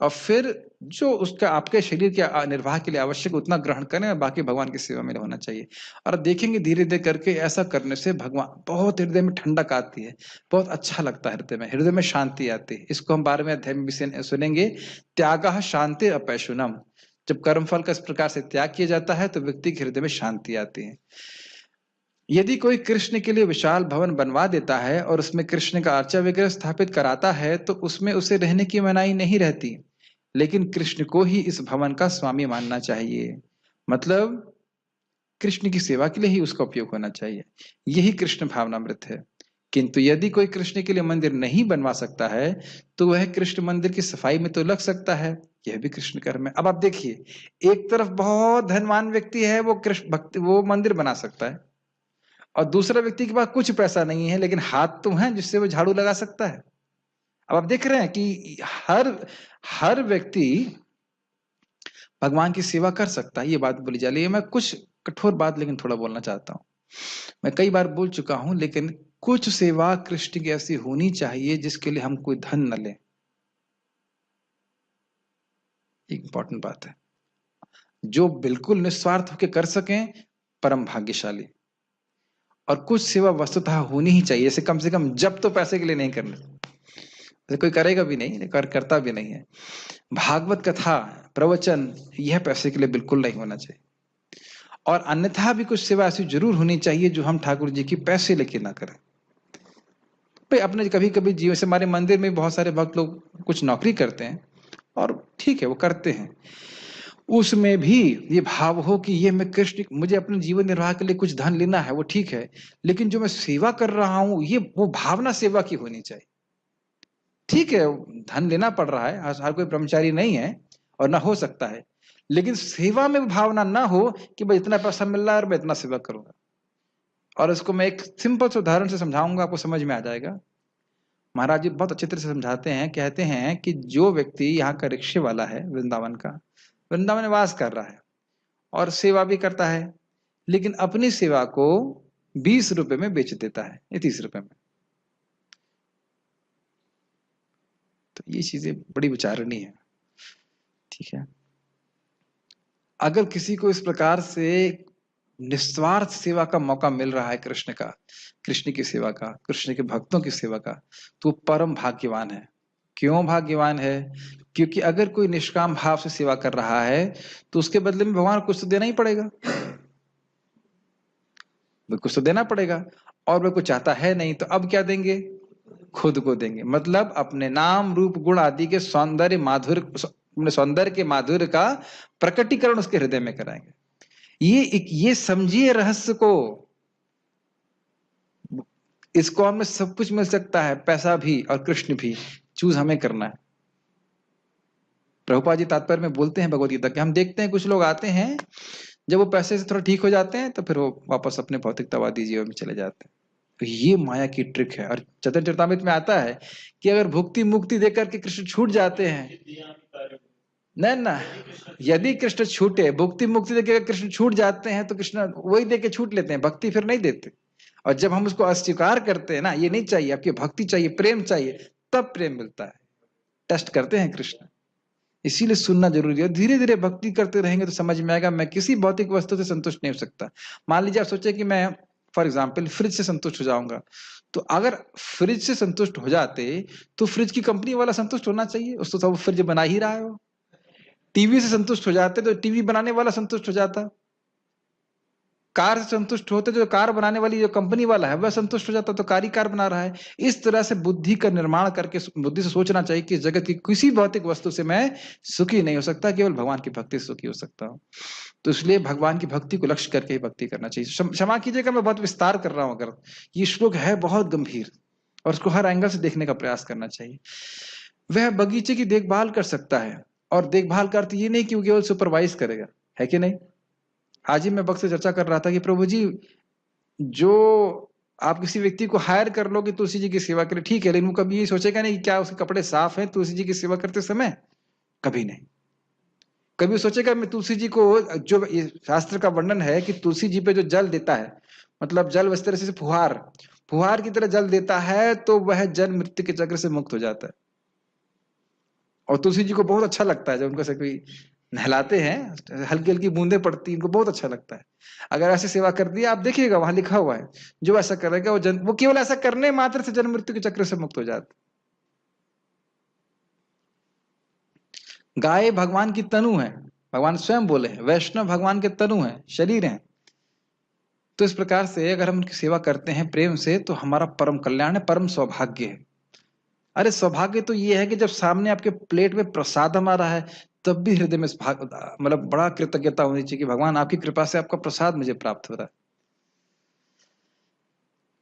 और फिर जो उसका आपके शरीर के निर्वाह के लिए आवश्यक उतना ग्रहण करें, और बाकी भगवान की सेवा में होना चाहिए। और देखेंगे धीरे धीरे करके ऐसा करने से भगवान बहुत हृदय में ठंडक आती है, बहुत अच्छा लगता है, हृदय में शांति आती है। इसको हम 12वें अध्याय में भी सुनेंगे, त्यागः शांति अपैशुनम। जब कर्मफल का इस प्रकार से त्याग किया जाता है तो व्यक्ति के हृदय में शांति आती है। यदि कोई कृष्ण के लिए विशाल भवन बनवा देता है और उसमें कृष्ण का अर्चा विग्रह स्थापित कराता है तो उसमें उसे रहने की मनाही नहीं रहती। लेकिन कृष्ण को ही इस भवन का स्वामी मानना चाहिए। मतलब कृष्ण की सेवा के लिए ही उसका उपयोग होना चाहिए। यही कृष्ण भावनामृत है। किंतु यदि कोई कृष्ण के लिए मंदिर नहीं बनवा सकता है तो वह कृष्ण मंदिर की सफाई में तो लग सकता है, यह भी कृष्ण कर्म है। अब आप देखिए, एक तरफ बहुत धनवान व्यक्ति है, वो कृष्ण भक्ति वो मंदिर बना सकता है, और दूसरा व्यक्ति के पास कुछ पैसा नहीं है लेकिन हाथ तो है जिससे वो झाड़ू लगा सकता है। अब आप देख रहे हैं कि हर हर व्यक्ति भगवान की सेवा कर सकता है, ये बात बोली जा रही है। मैं कुछ कठोर बात लेकिन थोड़ा बोलना चाहता हूं। मैं कई बार बोल चुका हूं, लेकिन कुछ सेवा कृष्ण की ऐसी होनी चाहिए जिसके लिए हम कोई धन न लें। इंपॉर्टेंट बात है। जो बिल्कुल निस्वार्थ होकर कर सकें, परम भाग्यशाली। और कुछ सेवा वस्तुतः होनी ही चाहिए, जैसे कम से कम जब तो पैसे के लिए नहीं करना, जैसे कोई करेगा भी नहीं, करता भी नहीं है। भागवत कथा प्रवचन यह पैसे के लिए बिल्कुल नहीं होना चाहिए। और अन्यथा भी कुछ सेवा ऐसी जरूर होनी चाहिए जो हम ठाकुर जी की पैसे लेके ना करें। भाई अपने कभी कभी जीवन से, हमारे मंदिर में बहुत सारे भक्त लोग कुछ नौकरी करते हैं और ठीक है वो करते हैं, उसमें भी ये भाव हो कि ये मैं कृष्ण, मुझे अपने जीवन निर्वाह के लिए कुछ धन लेना है, वो ठीक है, लेकिन जो मैं सेवा कर रहा हूं ये वो भावना सेवा की होनी चाहिए। ठीक है धन लेना पड़ रहा है, हर कोई ब्रह्मचारी नहीं है और ना हो सकता है, लेकिन सेवा में भावना ना हो कि भाई इतना पैसा मिल रहा है और मैं इतना सेवा करूंगा। और इसको मैं एक सिंपल से उदाहरण से समझाऊंगा, आपको समझ में आ जाएगा। महाराज जी बहुत अच्छे तरह से समझाते हैं, कहते हैं कि जो व्यक्ति यहाँ का रिक्शे वाला है, वृंदावन का, वृंदावन में वास कर रहा है और सेवा भी करता है, लेकिन अपनी सेवा को 20 रुपए में बेच देता है या 30 रुपए में, तो ये चीजें बड़ी विचारणीय है। ठीक है, अगर किसी को इस प्रकार से निस्वार्थ सेवा का मौका मिल रहा है कृष्ण का, कृष्ण की सेवा का, कृष्ण के भक्तों की सेवा का, तो परम भाग्यवान है। क्यों भाग्यवान है? क्योंकि अगर कोई निष्काम भाव से सेवा कर रहा है तो उसके बदले में भगवान कुछ तो देना ही पड़ेगा, कुछ तो देना पड़ेगा, और वह कुछ चाहता है नहीं, तो अब क्या देंगे? खुद को देंगे। मतलब अपने नाम रूप गुण आदि के सौंदर्य माधुर्य, सौंदर्य के माधुर्य का प्रकटीकरण उसके हृदय में कराएंगे। ये समझिए रहस्य को। इसको हमें सब कुछ मिल सकता है, पैसा भी और कृष्ण भी, चूज हमें करना है। प्रभुपाद जी तात्पर्य में बोलते हैं भगवद गीता के, हम देखते हैं कुछ लोग आते हैं, जब वो पैसे से थोड़ा ठीक हो जाते हैं तो फिर वो वापस अपने भौतिकतावादी जीवन में चले जाते हैं। तो ये माया की ट्रिक है। और चरितमृत में आता है कि अगर भुक्ति मुक्ति देकर के कृष्ण छूट जाते हैं, नहीं ना, यदि कृष्ण छूटे, भुक्ति मुक्ति देकर कृष्ण छूट जाते हैं तो कृष्ण वही देके छूट लेते हैं, भक्ति फिर नहीं देते। और जब हम उसको अस्वीकार करते हैं ना, ये नहीं चाहिए, आपकी भक्ति चाहिए, प्रेम चाहिए, तब प्रेम मिलता है। टेस्ट करते हैं कृष्ण। इसीलिए सुनना जरूरी है। धीरे धीरे भक्ति करते रहेंगे तो समझ में आएगा मैं किसी भौतिक वस्तु से संतुष्ट नहीं हो सकता। मान लीजिए आप सोचे कि मैं फॉर एग्जाम्पल फ्रिज से संतुष्ट हो जाऊंगा, तो अगर फ्रिज से संतुष्ट हो जाते तो फ्रिज की कंपनी वाला संतुष्ट होना चाहिए, उसको तो फ्रिज बना ही रहा है वो। टीवी से संतुष्ट हो जाते तो टीवी बनाने वाला संतुष्ट हो जाता। कार से संतुष्ट होते जो कार बनाने वाली जो कंपनी वाला है वह संतुष्ट हो जाता, तो कार ही कार बना रहा है। इस तरह से बुद्धि का निर्माण करके बुद्धि से सोचना चाहिए कि जगत की किसी भौतिक वस्तु से मैं सुखी नहीं हो सकता, केवल भगवान की भक्ति से सुखी हो सकता हूँ। तो इसलिए भगवान की भक्ति को लक्ष्य करके ही भक्ति करना चाहिए। क्षमा कीजिएगा मैं बहुत विस्तार कर रहा हूँ, अगर ये श्लोक है बहुत गंभीर और उसको हर एंगल से देखने का प्रयास करना चाहिए। वह बगीचे की देखभाल कर सकता है, और देखभाल का अर्थ ये नहीं कि वो केवल सुपरवाइज करेगा, है कि नहीं। आज ही मैं वक्त से चर्चा कर रहा था कि प्रभु जी जो आप किसी व्यक्ति को हायर कर लोगे तुलसी जी की सेवा के लिए, ठीक है, लेकिन वो कभी ये सोचेगा नहीं कि क्या उसके कपड़े साफ हैं तुलसी जी की सेवा करते समय, कभी नहीं। कभी सोचेगा मैं तुलसी जी को, जो शास्त्र का वर्णन है कि तुलसी जी पे जो जल देता है, मतलब जल इस तरह से फुहार की तरह जल देता है, तो वह जन्म मृत्यु के चक्र से मुक्त हो जाता है। और तुलसी जी को बहुत अच्छा लगता है जब उनको से कोई नहलाते हैं, हल्की हल्की बूंदे पड़ती है, इनको बहुत अच्छा लगता है। अगर ऐसी सेवा कर दी, आप देखिएगा वहां लिखा हुआ है जो ऐसा करेगा वो केवल ऐसा करने मात्र से जन्म मृत्यु के चक्र से मुक्त हो जाता। गाय भगवान की तनु है, भगवान स्वयं बोले हैं, वैष्णव भगवान के तनु है, शरीर है। तो इस प्रकार से अगर हम उनकी सेवा करते हैं प्रेम से, तो हमारा परम कल्याण है, परम सौभाग्य है। अरे सौभाग्य तो ये है कि जब सामने आपके प्लेट में प्रसाद हमारा है, तब भी हृदय में मतलब बड़ा कृतज्ञता होनी चाहिए कि भगवान आपकी कृपा से आपका प्रसाद मुझे प्राप्त हो रहा है।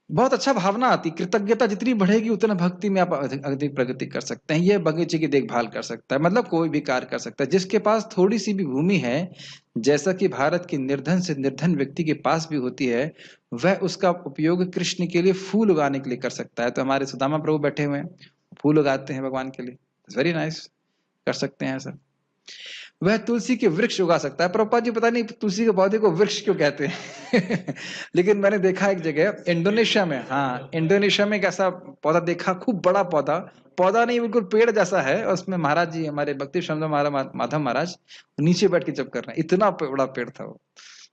बहुत अच्छा भावना आती। कृतज्ञता जितनी बढ़ेगी उतना भक्ति में आप अधिक प्रगति कर सकते हैं। ये बगीचे की देखभाल कर सकता है, मतलब कोई भी कार्य कर सकता है। जिसके पास थोड़ी सी भी भूमि है, जैसा कि भारत के निर्धन से निर्धन व्यक्ति के पास भी होती है, वह उसका उपयोग कृष्ण के लिए फूल उगाने के लिए कर सकता है। तो हमारे सुदामा प्रभु बैठे हुए हैं, फूल उगाते हैं भगवान के लिए, वेरी नाइस, कर सकते हैं ऐसा। वह तुलसी के वृक्ष उगा सकता है। प्रभुपाद जी पता नहीं तुलसी के पौधे को वृक्ष क्यों कहते हैं लेकिन मैंने देखा एक जगह इंडोनेशिया में, हाँ इंडोनेशिया में एक ऐसा पौधा देखा, खूब बड़ा पौधा, पौधा नहीं बिल्कुल पेड़ जैसा है, और उसमें महाराज जी हमारे भक्ति शब्द माधव महाराज नीचे बैठ के जब कर रहे हैं, इतना बड़ा पेड़ था वो।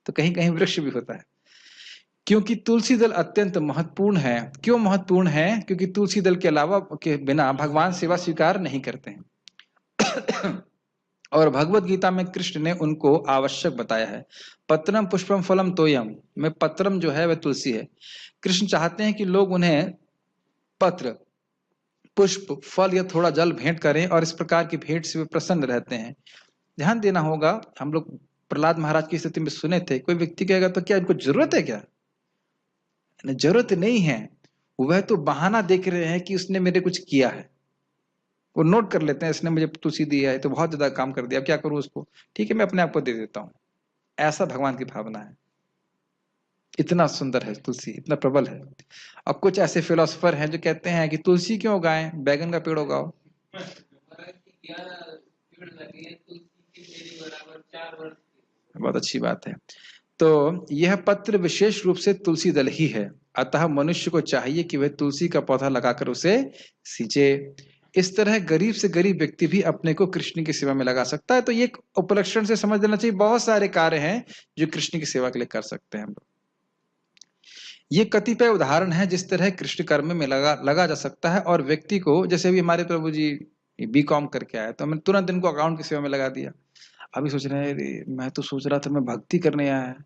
तो कहीं कहीं वृक्ष भी होता है। क्योंकि तुलसी दल अत्यंत महत्वपूर्ण है। क्यों महत्वपूर्ण है? क्योंकि तुलसी दल के अलावा के बिना भगवान सेवा स्वीकार नहीं करते हैं और भगवत गीता में कृष्ण ने उनको आवश्यक बताया है। पत्रम पुष्पम फलम तोयम में पत्रम जो है वह तुलसी है। कृष्ण चाहते हैं कि लोग उन्हें पत्र, पुष्प, फल या थोड़ा जल भेंट करें, और इस प्रकार की भेंट से वे प्रसन्न रहते हैं। ध्यान देना होगा, हम लोग प्रहलाद महाराज की स्थिति में सुने थे, कोई व्यक्ति कहेगा तो क्या इनको जरूरत है? क्या जरूरत नहीं है, वह तो बहाना देख रहे हैं कि उसने मेरे कुछ किया है। वो नोट कर लेते हैं, इसने मुझे तुलसी दिया है तो बहुत ज्यादा काम कर दिया, अब क्या करूं उसको, ठीक है मैं अपने आप को दे देता हूं। ऐसा भगवान की भावना है। इतना सुंदर है तुलसी, इतना प्रबल है। अब कुछ ऐसे फिलोसोफर हैं जो कहते हैं कि तुलसी क्यों उगाएं, बैगन का पेड़ उगाओ। बहुत अच्छी बात है। तो यह पत्र विशेष रूप से तुलसी दल ही है, अतः मनुष्य को चाहिए कि वह तुलसी का पौधा लगाकर उसे सींचे। इस तरह गरीब से गरीब व्यक्ति भी अपने को कृष्ण की सेवा में लगा सकता है। तो ये उपलक्षण से समझ लेना चाहिए, बहुत सारे कार्य हैं जो कृष्ण की सेवा के लिए कर सकते हैं हम लोग। ये कतिपय उदाहरण है जिस तरह कृष्ण कर्म में लगा जा सकता है। और व्यक्ति को, जैसे अभी हमारे प्रभु जी बीकॉम करके आए तो मैंने तुरंत इनको अकाउंट की सेवा में लगा दिया। अभी सोच रहे हैं मैं तो सोच रहा था मैं भक्ति करने आया है,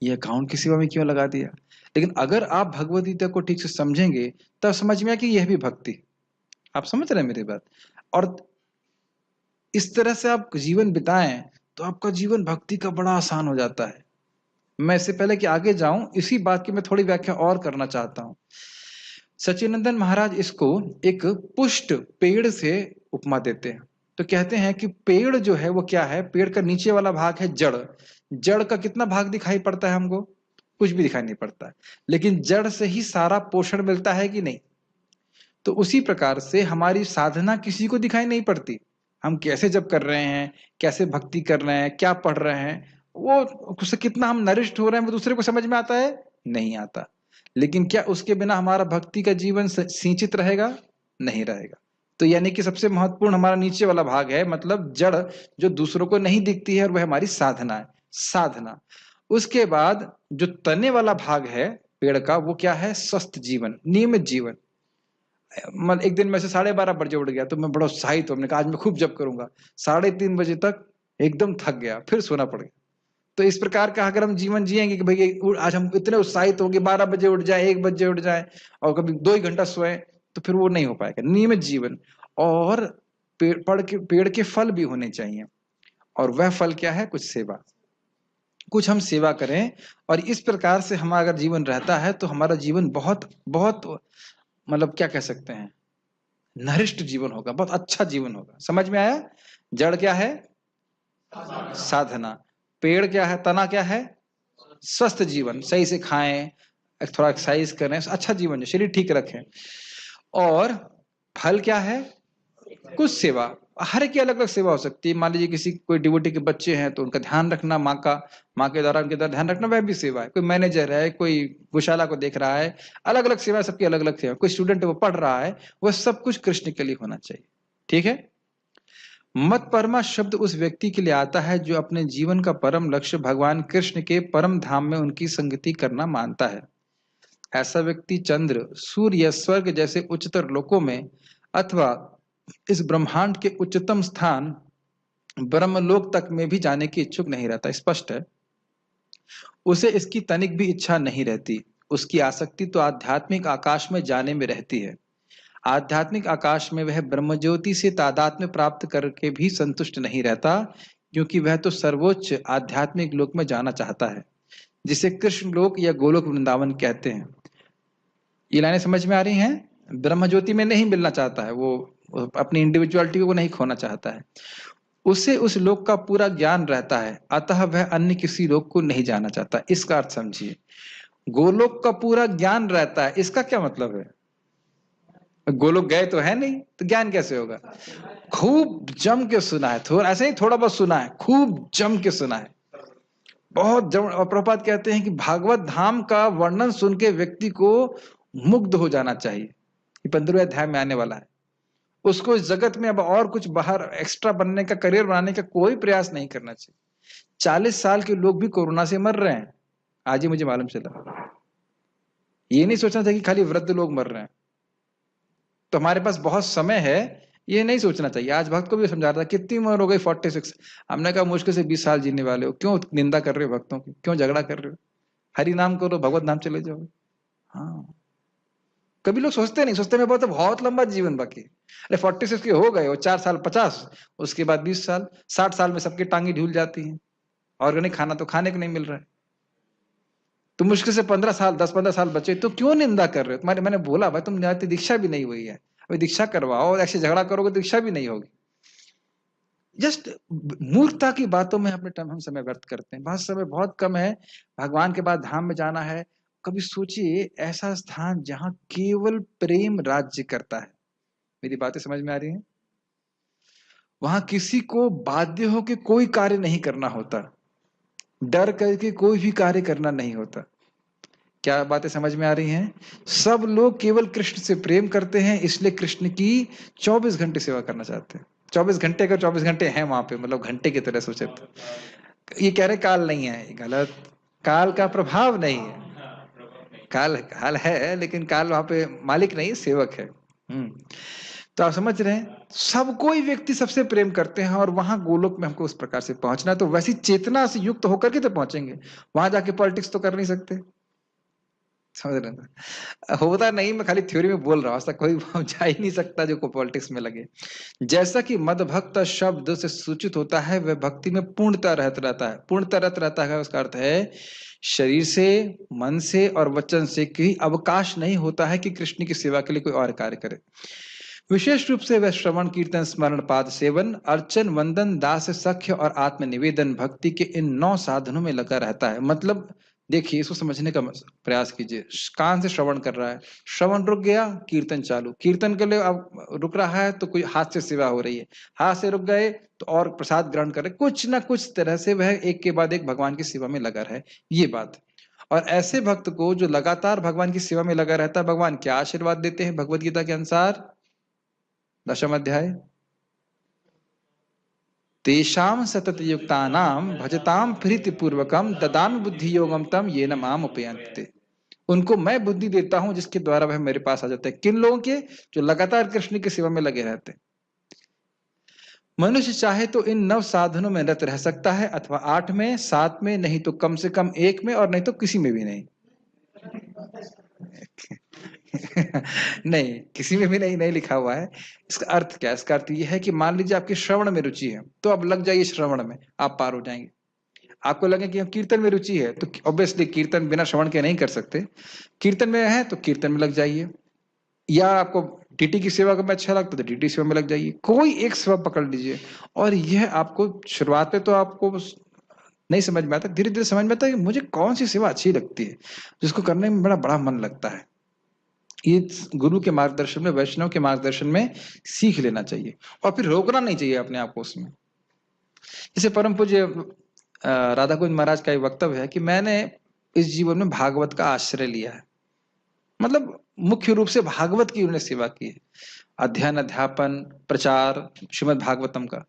ये अकाउंट की सेवा में क्यों लगा दिया। लेकिन अगर आप भगवद गीता को ठीक से समझेंगे तब समझ में आया कि यह भी भक्ति। आप समझ रहे हैं मेरी बात? और इस तरह से आप जीवन बिताएं तो आपका जीवन भक्ति का बड़ा आसान हो जाता है। मैं इससे पहले कि आगे जाऊं, इसी बात की मैं थोड़ी व्याख्या और करना चाहता हूं। सच्चिदानंद महाराज इसको एक पुष्ट पेड़ से उपमा देते हैं। तो कहते हैं कि पेड़ जो है वो क्या है, पेड़ का नीचे वाला भाग है जड़। जड़ का कितना भाग दिखाई पड़ता है हमको? कुछ भी दिखाई नहीं पड़ता है, लेकिन जड़ से ही सारा पोषण मिलता है कि नहीं? तो उसी प्रकार से हमारी साधना किसी को दिखाई नहीं पड़ती। हम कैसे जब कर रहे हैं, कैसे भक्ति कर रहे हैं, क्या पढ़ रहे हैं, वो उससे कितना हम नरिष्ट हो रहे हैं वो दूसरे को समझ में आता है? नहीं आता। लेकिन क्या उसके बिना हमारा भक्ति का जीवन सिंचित रहेगा? नहीं रहेगा। तो यानी कि सबसे महत्वपूर्ण हमारा नीचे वाला भाग है, मतलब जड़, जो दूसरों को नहीं दिखती है, और वह हमारी साधना है, साधना। उसके बाद जो तने वाला भाग है पेड़ का, वो क्या है? स्वस्थ जीवन, नियमित जीवन। मतलब एक दिन में से 12:30 बजे उठ गया तो मैं बड़ा उत्साहित हूँ, हमने कहा आज मैं खूब जप करूंगा। 3:30 बजे तक एकदम थक गया, फिर सोना पड़ गया। तो इस प्रकार का अगर हम जीवन जिएंगे कि भाई आज हम इतने उत्साहित होंगे, 12 बजे उठ जाए, 1 बजे उठ जाए, और कभी 2 ही घंटा सोए, तो फिर वो नहीं हो पाएगा नियमित जीवन। और पेड़ के फल भी होने चाहिए, और वह फल क्या है? कुछ सेवा, कुछ हम सेवा करें। और इस प्रकार से हमारा अगर जीवन रहता है तो हमारा जीवन बहुत बहुत, मतलब क्या कह सकते हैं, नरिष्ठ जीवन होगा, बहुत अच्छा जीवन होगा। समझ में आया? जड़ क्या है? साधना। पेड़ क्या है? तना क्या है? स्वस्थ जीवन, सही से खाएं, थोड़ा एक्सरसाइज करें, अच्छा जीवन, शरीर ठीक रखें। और फल क्या है? कुछ सेवा। हर की अलग अलग सेवा हो सकती है। मान लीजिए किसी कोई डिवोटी के बच्चे हैं तो उनका ध्यान रखना, माँ के द्वारा उनके द्वारा ध्यान रखना, वह भी सेवा है। कोई मैनेजर है, कोई गौशाला को देख रहा है, अलग अलग सेवा, सबकी अलग अलग सेवा। कोई स्टूडेंट है वो पढ़ रहा है, वह सब कुछ कृष्ण के लिए होना चाहिए। ठीक है? मत परमा शब्द उस व्यक्ति के लिए आता है जो अपने जीवन का परम लक्ष्य भगवान कृष्ण के परम धाम में उनकी संगति करना मानता है। ऐसा व्यक्ति चंद्र, सूर्य या स्वर्ग जैसे उच्चतर लोकों में, अथवा इस ब्रह्मांड के उच्चतम स्थान ब्रह्मलोक तक में भी जाने की इच्छुक नहीं रहता। स्पष्ट है, उसे इसकी तनिक भी इच्छा नहीं रहती। उसकी आसक्ति तो आध्यात्मिक आकाश में जाने में रहती है। आध्यात्मिक आकाश में वह ब्रह्मज्योति से तादात्म्य प्राप्त करके भी संतुष्ट नहीं रहता, क्योंकि वह तो सर्वोच्च आध्यात्मिक लोक में जाना चाहता है, जिसे कृष्ण लोक या गोलोक वृंदावन कहते हैं। ये लाइनें समझ में आ रही हैं? ब्रह्मज्योति में नहीं मिलना चाहता है, वो अपनी इंडिविजुअलिटी को नहीं खोना चाहता है, उसे उस लोक का पूरा ज्ञान रहता है, अतः वह अन्य किसी लोक को नहीं जाना चाहता। इसका अर्थ समझिए, गोलोक का पूरा ज्ञान रहता है, इसका क्या मतलब है? गोलोक गए तो है नहीं, तो ज्ञान कैसे होगा? खूब जम के सुना है, थोड़ा ऐसे ही थोड़ा बहुत सुना है, खूब जम के सुना है, बहुत जम। और प्रभुपाद कहते हैं कि भागवत धाम का वर्णन सुन के व्यक्ति को मुग्ध हो जाना चाहिए। ये 15वें अध्याय में आने वाला है। उसको इस जगत में अब और कुछ बाहर एक्स्ट्रा बनने का, करियर बनाने का कोई प्रयास नहीं करना चाहिए। 40 साल के लोग भी कोरोना से मर रहे हैं, आज ही मुझे मालूम चला। ये नहीं सोचना चाहिए कि खाली वृद्ध लोग मर रहे हैं, तो हमारे पास बहुत समय है, ये नहीं सोचना चाहिए। आज भक्त को भी समझा रहा था, कितनी उम्र हो गई? 46। हमने कहा मुश्किल से 20 साल जीने वाले हो, क्यों निंदा कर रहे हो भक्तों की, क्यों झगड़ा कर रहे हो? हरि नाम करो, भगवत नाम चले जाओ। हाँ, कभी लोग सोचते नहीं, सोचते मैं बहुत लंबा जीवन बाकी। अरे 46 के हो गए, वो 4 साल 50, उसके बाद 20 साल, 60 साल में सबकी टांगी ढूल जाती हैं। ऑर्गेनिक खाना तो खाने को नहीं मिल रहा है, तो मुश्किल से 15 साल 10-15 साल बचे, तो क्यों निंदा कर रहे हो? मैंने बोला भाई तुम जाती दीक्षा भी नहीं हुई है, अभी दीक्षा करवाओ, और ऐसे झगड़ा करोगे तो दीक्षा भी नहीं होगी। जस्ट मूर्खता की बातों में अपने टाइम हम समय व्यर्थ करते हैं, बहुत समय बहुत कम है। भगवान के बाद धाम में जाना है, कभी सोचिए ऐसा स्थान जहां केवल प्रेम राज्य करता है। मेरी बातें समझ में आ रही हैं? वहां किसी को बाध्य होकर कोई कार्य नहीं करना होता, डर करके कोई भी कार्य करना नहीं होता। क्या बातें समझ में आ रही हैं? सब लोग केवल कृष्ण से प्रेम करते हैं, इसलिए कृष्ण की 24 घंटे सेवा करना चाहते हैं। 24 घंटे का 24 घंटे हैं वहां पे, मतलब घंटे की तरह सोचे तो। ये कह रहे काल नहीं है, गलत। काल का प्रभाव नहीं है, काल है, लेकिन काल वहां पे मालिक नहीं, सेवक है। तो आप समझ रहे हैं, सब कोई व्यक्ति सबसे प्रेम करते हैं, और वहां गोलोक में हमको उस प्रकार से पहुंचना है, तो वैसी चेतना से युक्त होकर के तो पहुंचेंगे। वहां जाके पॉलिटिक्स तो कर नहीं सकते, समझ रहे हैं? होता नहीं, मैं खाली थ्योरी में बोल रहा हूं, ऐसा कोई जा ही नहीं सकता जो को पॉलिटिक्स में लगे। जैसा कि मदभक्त शब्द से सूचित होता है, वह भक्ति में पूर्णता रहता है। पूर्णता रहता है उसका अर्थ है शरीर से, मन से और वचन से कोई अवकाश नहीं होता है कि कृष्ण की सेवा के लिए कोई और कार्य करे। विशेष रूप से वह श्रवण कीर्तन स्मरण पाद सेवन अर्चन वंदन दास सख्य और आत्म निवेदन भक्ति के इन 9 साधनों में लगा रहता है। मतलब देखिए, इसको समझने का प्रयास कीजिए। कान से श्रवण कर रहा है, श्रवण रुक गया, कीर्तन चालू, कीर्तन के लिए अब रुक रहा है तो कोई हाथ से सेवा हो रही है, हाथ से रुक गए तो और प्रसाद ग्रहण कर रहे, कुछ ना कुछ तरह से वह एक के बाद एक भगवान की सेवा में लगा रहे, ये बात। और ऐसे भक्त को जो लगातार भगवान की सेवा में लगा रहता है, भगवान क्या आशीर्वाद देते हैं भगवत गीता के अनुसार? 10वां अध्याय, तेषाम सतत युक्तानाम भजताम प्रीति पूर्वकम ददाम बुद्धि योगम तम ये न माम उपयंते। उनको मैं बुद्धि देता हूं जिसके द्वारा वह मेरे पास आ जाते हैं। किन लोगों के? जो लगातार कृष्ण की सेवा में लगे रहते हैं। मनुष्य चाहे तो इन 9 साधनों में रत रह सकता है, अथवा 8 में, 7 में, नहीं तो कम से कम 1 में, और नहीं तो किसी में भी नहीं। नहीं, किसी में भी नहीं लिखा हुआ है। इसका अर्थ क्या है? इसका अर्थ यह है कि मान लीजिए आपकी श्रवण में रुचि है, तो अब लग जाइए श्रवण में, आप पार हो जाएंगे। आपको लगे कि कीर्तन में रुचि है, तो ऑब्वियसली कीर्तन बिना श्रवण के नहीं कर सकते, कीर्तन में है तो कीर्तन में लग जाइए। या आपको डीटी की सेवा में अच्छा लगता है तो डीटी सेवा में लग जाइए, कोई एक सेवा पकड़ लीजिए। और यह आपको शुरुआत में तो आपको नहीं समझ में आता, धीरे धीरे समझ में आता है कि मुझे कौन सी सेवा अच्छी लगती है, जिसको करने में बड़ा मन लगता है। ये गुरु के मार्गदर्शन में, वैष्णव के मार्गदर्शन में सीख लेना चाहिए, और फिर रोकना नहीं चाहिए अपने आप को उसमें। जैसे परम पूज्य राधा कुंज महाराज का एक वक्तव्य है कि मैंने इस जीवन में भागवत का आश्रय लिया है, मतलब मुख्य रूप से भागवत की उन्होंने सेवा की है, अध्ययन अध्यापन प्रचार श्रीमद् भागवतम का।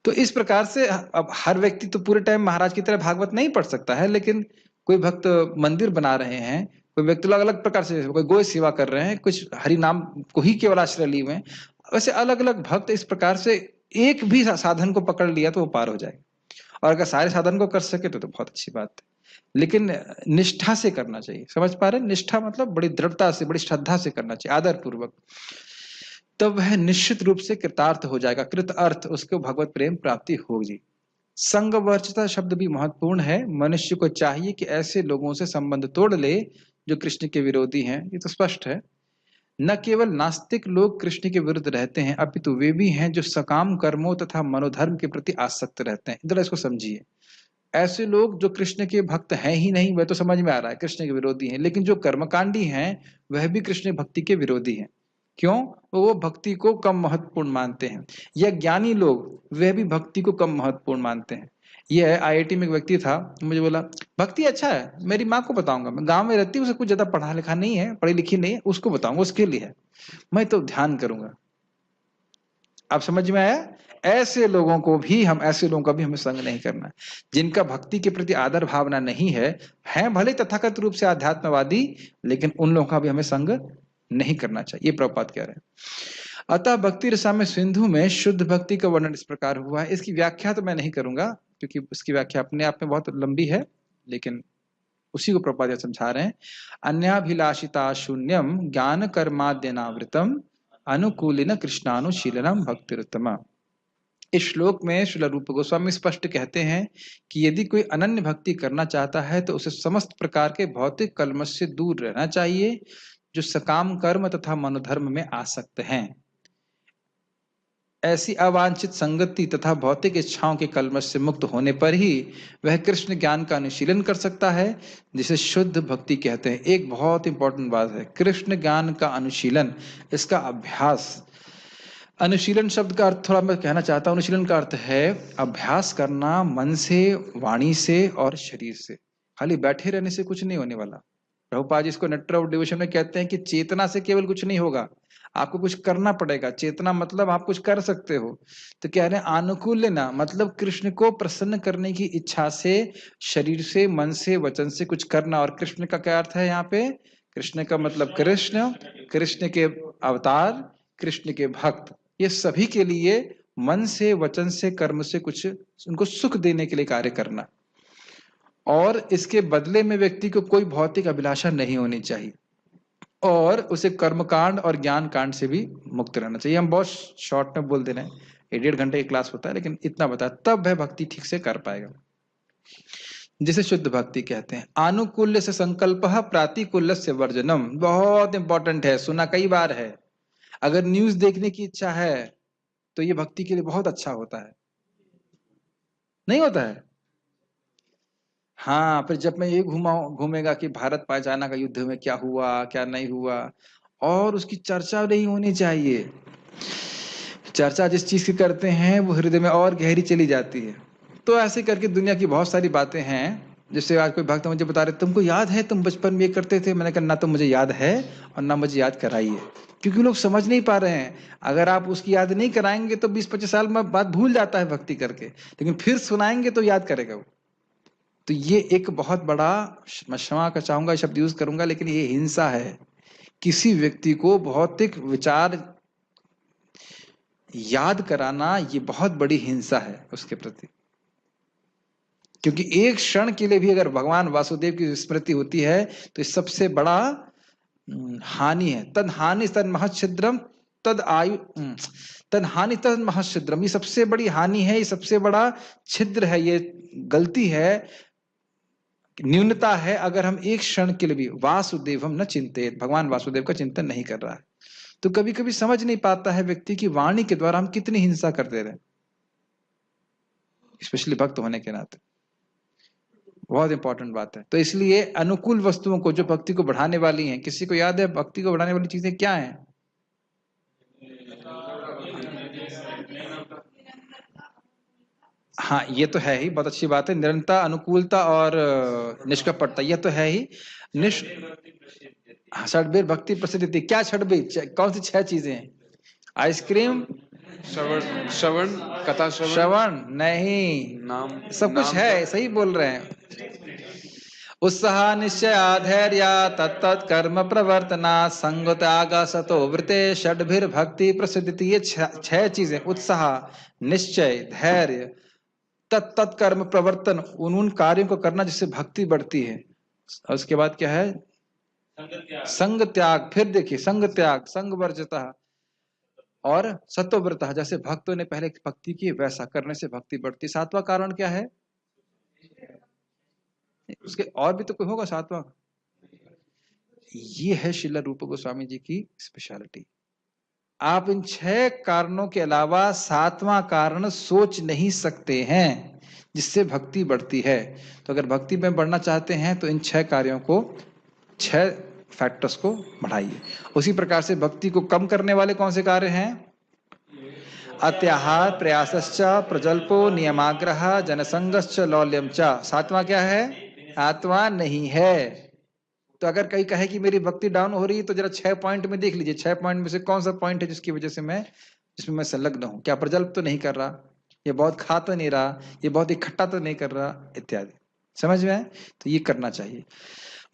तो इस प्रकार से अब हर व्यक्ति तो पूरे टाइम महाराज की तरह भागवत नहीं पढ़ सकता है, लेकिन कोई भक्त मंदिर बना रहे हैं, कोई व्यक्ति अलग अलग प्रकार से, कोई गो सेवा कर रहे हैं, कुछ हरि नाम को ही केवल आश्रय लिए हुए हैं। वैसे अलग अलग भक्त इस प्रकार से एक भी साधन को पकड़ लिया तो वो पार हो जाए, और अगर सारे साधन को कर सके तो बहुत अच्छी बात है, लेकिन निष्ठा से करना चाहिए। समझ पा रहे? निष्ठा मतलब बड़ी दृढ़ता से, बड़ी श्रद्धा से करना चाहिए, आदर पूर्वक। तब वह निश्चित रूप से कृतार्थ हो जाएगा, कृत अर्थ, उसको भगवत प्रेम प्राप्ति होगी। संगवर्जिता शब्द भी महत्वपूर्ण है। मनुष्य को चाहिए कि ऐसे लोगों से संबंध तोड़ ले जो कृष्ण के विरोधी हैं, ये तो स्पष्ट है। न केवल नास्तिक लोग कृष्ण के विरुद्ध रहते हैं, अपितु वे भी हैं जो सकाम कर्मों तथा मनोधर्म के प्रति आसक्त रहते हैं। इधर इसको समझिए, ऐसे लोग जो कृष्ण के भक्त हैं ही नहीं, वह तो समझ में आ रहा है कृष्ण के विरोधी हैं, लेकिन जो कर्मकांडी हैं वह भी कृष्ण भक्ति के विरोधी हैं। क्यों? वो भक्ति को कम महत्वपूर्ण मानते हैं। या ज्ञानी लोग, वह भी भक्ति को कम महत्वपूर्ण मानते हैं। यह आईआईटी में एक व्यक्ति था, मुझे बोला भक्ति अच्छा है, मेरी माँ को बताऊंगा, मैं गांव में रहती हूँ, उसे कुछ ज्यादा पढ़ा लिखा नहीं है, पढ़ी लिखी नहीं है, उसको बताऊंगा, उसके लिए है, मैं तो ध्यान करूंगा। आप समझ में आया? ऐसे लोगों को भी हम, ऐसे लोगों का भी हमें संग नहीं करना। जिनका भक्ति के प्रति आदर भावना नहीं है, हैं भले तथागत रूप से आध्यात्मवादी, लेकिन उन लोगों का भी हमें संग नहीं करना चाहिए, ये प्रभुपाद कह रहे हैं। अतः भक्ति रसामृत सिंधु में शुद्ध भक्ति का वर्णन इस प्रकार हुआ है। इसकी व्याख्या तो मैं नहीं करूंगा, क्योंकि उसकी व्याख्या अपने आप में बहुत लंबी है, लेकिन उसी को प्रभुपाद समझा रहे हैं। अन्याभिलाषिता शून्यम ज्ञान कर्माद्यनावृतम अनुकूलिन कृष्णानुशीलनम भक्तिरुत्तमा। इस श्लोक में श्रील रूप गोस्वामी स्पष्ट कहते हैं कि यदि कोई अनन्य भक्ति करना चाहता है तो उसे समस्त प्रकार के भौतिक कलमश से दूर रहना चाहिए जो सकाम कर्म तथा मनोधर्म में आसक्त हैं। ऐसी अवांछित संगति तथा भौतिक इच्छाओं के कलमश से मुक्त होने पर ही वह कृष्ण ज्ञान का अनुशीलन कर सकता है, जिसे शुद्ध भक्ति कहते हैं। एक बहुत इंपॉर्टेंट बात है, कृष्ण ज्ञान का अनुशीलन, इसका अभ्यास। अनुशीलन शब्द का अर्थ थोड़ा मैं कहना चाहता हूं। अनुशीलन का अर्थ है अभ्यास करना, मन से, वाणी से और शरीर से। खाली बैठे रहने से कुछ नहीं होने वाला। प्रभुपाद जी इसको नेटर ऑफ डिवोशन में कहते हैं कि चेतना से केवल कुछ नहीं होगा, आपको कुछ करना पड़ेगा। चेतना मतलब आप कुछ कर सकते हो। तो कह रहे हैं अनुकूल लेना, मतलब कृष्ण को प्रसन्न करने की इच्छा से, शरीर से, मन से, वचन से कुछ करना। और कृष्ण का क्या अर्थ है यहाँ पे? कृष्ण का मतलब कृष्ण, कृष्ण के अवतार, कृष्ण के भक्त, ये सभी के लिए मन से, वचन से, कर्म से कुछ उनको सुख देने के लिए कार्य करना। और इसके बदले में व्यक्ति को कोई भौतिक अभिलाषा नहीं होनी चाहिए, और उसे कर्मकांड और ज्ञान कांड से भी मुक्त रहना चाहिए। हम बहुत शॉर्ट में बोल दे रहे हैं, 1.5 घंटे की क्लास होता है, लेकिन इतना बता, तब वह भक्ति ठीक से कर पाएगा, जिसे शुद्ध भक्ति कहते हैं। आनुकूल्य से संकल्प, प्रातिकूल्य से वर्जनम, बहुत इंपॉर्टेंट है, सुना कई बार है। अगर न्यूज देखने की इच्छा है तो ये भक्ति के लिए बहुत अच्छा होता है, नहीं होता है? हाँ, फिर जब मैं ये घूमेगा कि भारत पाकिस्तान का युद्ध में क्या हुआ क्या नहीं हुआ, और उसकी चर्चा नहीं होनी चाहिए। चर्चा जिस चीज की करते हैं वो हृदय में और गहरी चली जाती है। तो ऐसे करके दुनिया की बहुत सारी बातें हैं। जैसे आज कोई भक्त मुझे बता रहे, तुमको याद है तुम बचपन में ये करते थे? मैंने कहा ना तो मुझे याद है और ना मुझे याद कराइए, क्योंकि लोग समझ नहीं पा रहे हैं। अगर आप उसकी याद नहीं कराएंगे तो 20-25 साल में बात भूल जाता है भक्ति करके, लेकिन फिर सुनाएंगे तो याद करेगा वो। तो ये एक बहुत बड़ा, मैं क्षमा का चाहूंगा शब्द यूज करूंगा, लेकिन ये हिंसा है। किसी व्यक्ति को भौतिक विचार याद कराना, ये बहुत बड़ी हिंसा है उसके प्रति। क्योंकि एक क्षण के लिए भी अगर भगवान वासुदेव की स्मृति होती है तो इस सबसे बड़ा हानि है। तद हानि तद महच्छिद्रम तद आयु तद हानि तद महच्छिद्रम, ये सबसे बड़ी हानि है, ये सबसे बड़ा छिद्र है, ये गलती है, न्यूनता है, अगर हम एक क्षण के लिए भी वासुदेव हम न चिंतित, भगवान वासुदेव का चिंतन नहीं कर रहा है। तो कभी कभी समझ नहीं पाता है व्यक्ति की वाणी के द्वारा हम कितनी हिंसा कर दे रहे हैं, स्पेशली भक्त होने के नाते। बहुत इंपॉर्टेंट बात है। तो इसलिए अनुकूल वस्तुओं को जो भक्ति को बढ़ाने वाली हैं, किसी को याद है भक्ति को बढ़ाने वाली चीजें क्या हैं? हाँ, ये तो है ही, बहुत अच्छी बात है। निरंतरता, अनुकूलता और निष्कपटता, ये तो है ही। षड्वीर भक्ति प्रसिद्धि, क्या षड्वीर, कौन सी 6 चीजें हैं? आइसक्रीम, श्रवण, कथा श्रवण नहीं, नाम, सब कुछ है, सही बोल रहे हैं। उत्साह, निश्चय, धैर्य, तत्त कर्म प्रवर्तना, संग त्याग, सतो वृते, षड्भिर भक्ति प्रसिद्धि। ये 6 चीजें, उत्साह, निश्चय, धैर्य, तत्त कर्म प्रवर्तन, उन कार्यों को करना जिससे भक्ति बढ़ती है। और उसके बाद क्या है? संग त्याग। फिर देखिए, संग त्याग, संग वर्जिता, और सत्वव्रत, जैसे भक्तों ने पहले भक्ति की वैसा करने से भक्ति बढ़ती। सातवां कारण क्या है? उसके और भी तो कोई होगा सातवां। ये है श्रील रूप गोस्वामी जी की स्पेशलिटी। आप इन 6 कारणों के अलावा सातवां कारण सोच नहीं सकते हैं जिससे भक्ति बढ़ती है। तो अगर भक्ति में बढ़ना चाहते हैं तो इन 6 कार्यों को, 6 फैक्टर्स को बढ़ाइए। उसी प्रकार से भक्ति को कम करने वाले कौन से कार्य हैं? अत्याहार, प्रयासश्च, प्रजल्पो, नियमाग्रह, जनसंगश्च, लौल्यम च। सातवां क्या है? आत्मा नहीं है। तो अगर कहीं कहे कि मेरी भक्ति डाउन हो रही है तो जरा 6 पॉइंट में देख लीजिए, 6 पॉइंट में से कौन सा पॉइंट है जिसकी वजह से जिसमें मैं संलग्न हूं। क्या प्रजल्प तो नहीं कर रहा, ये बहुत खा तो नहीं रहा, ये बहुत इकट्ठा तो नहीं कर रहा, इत्यादि। समझ में आए? तो ये करना चाहिए।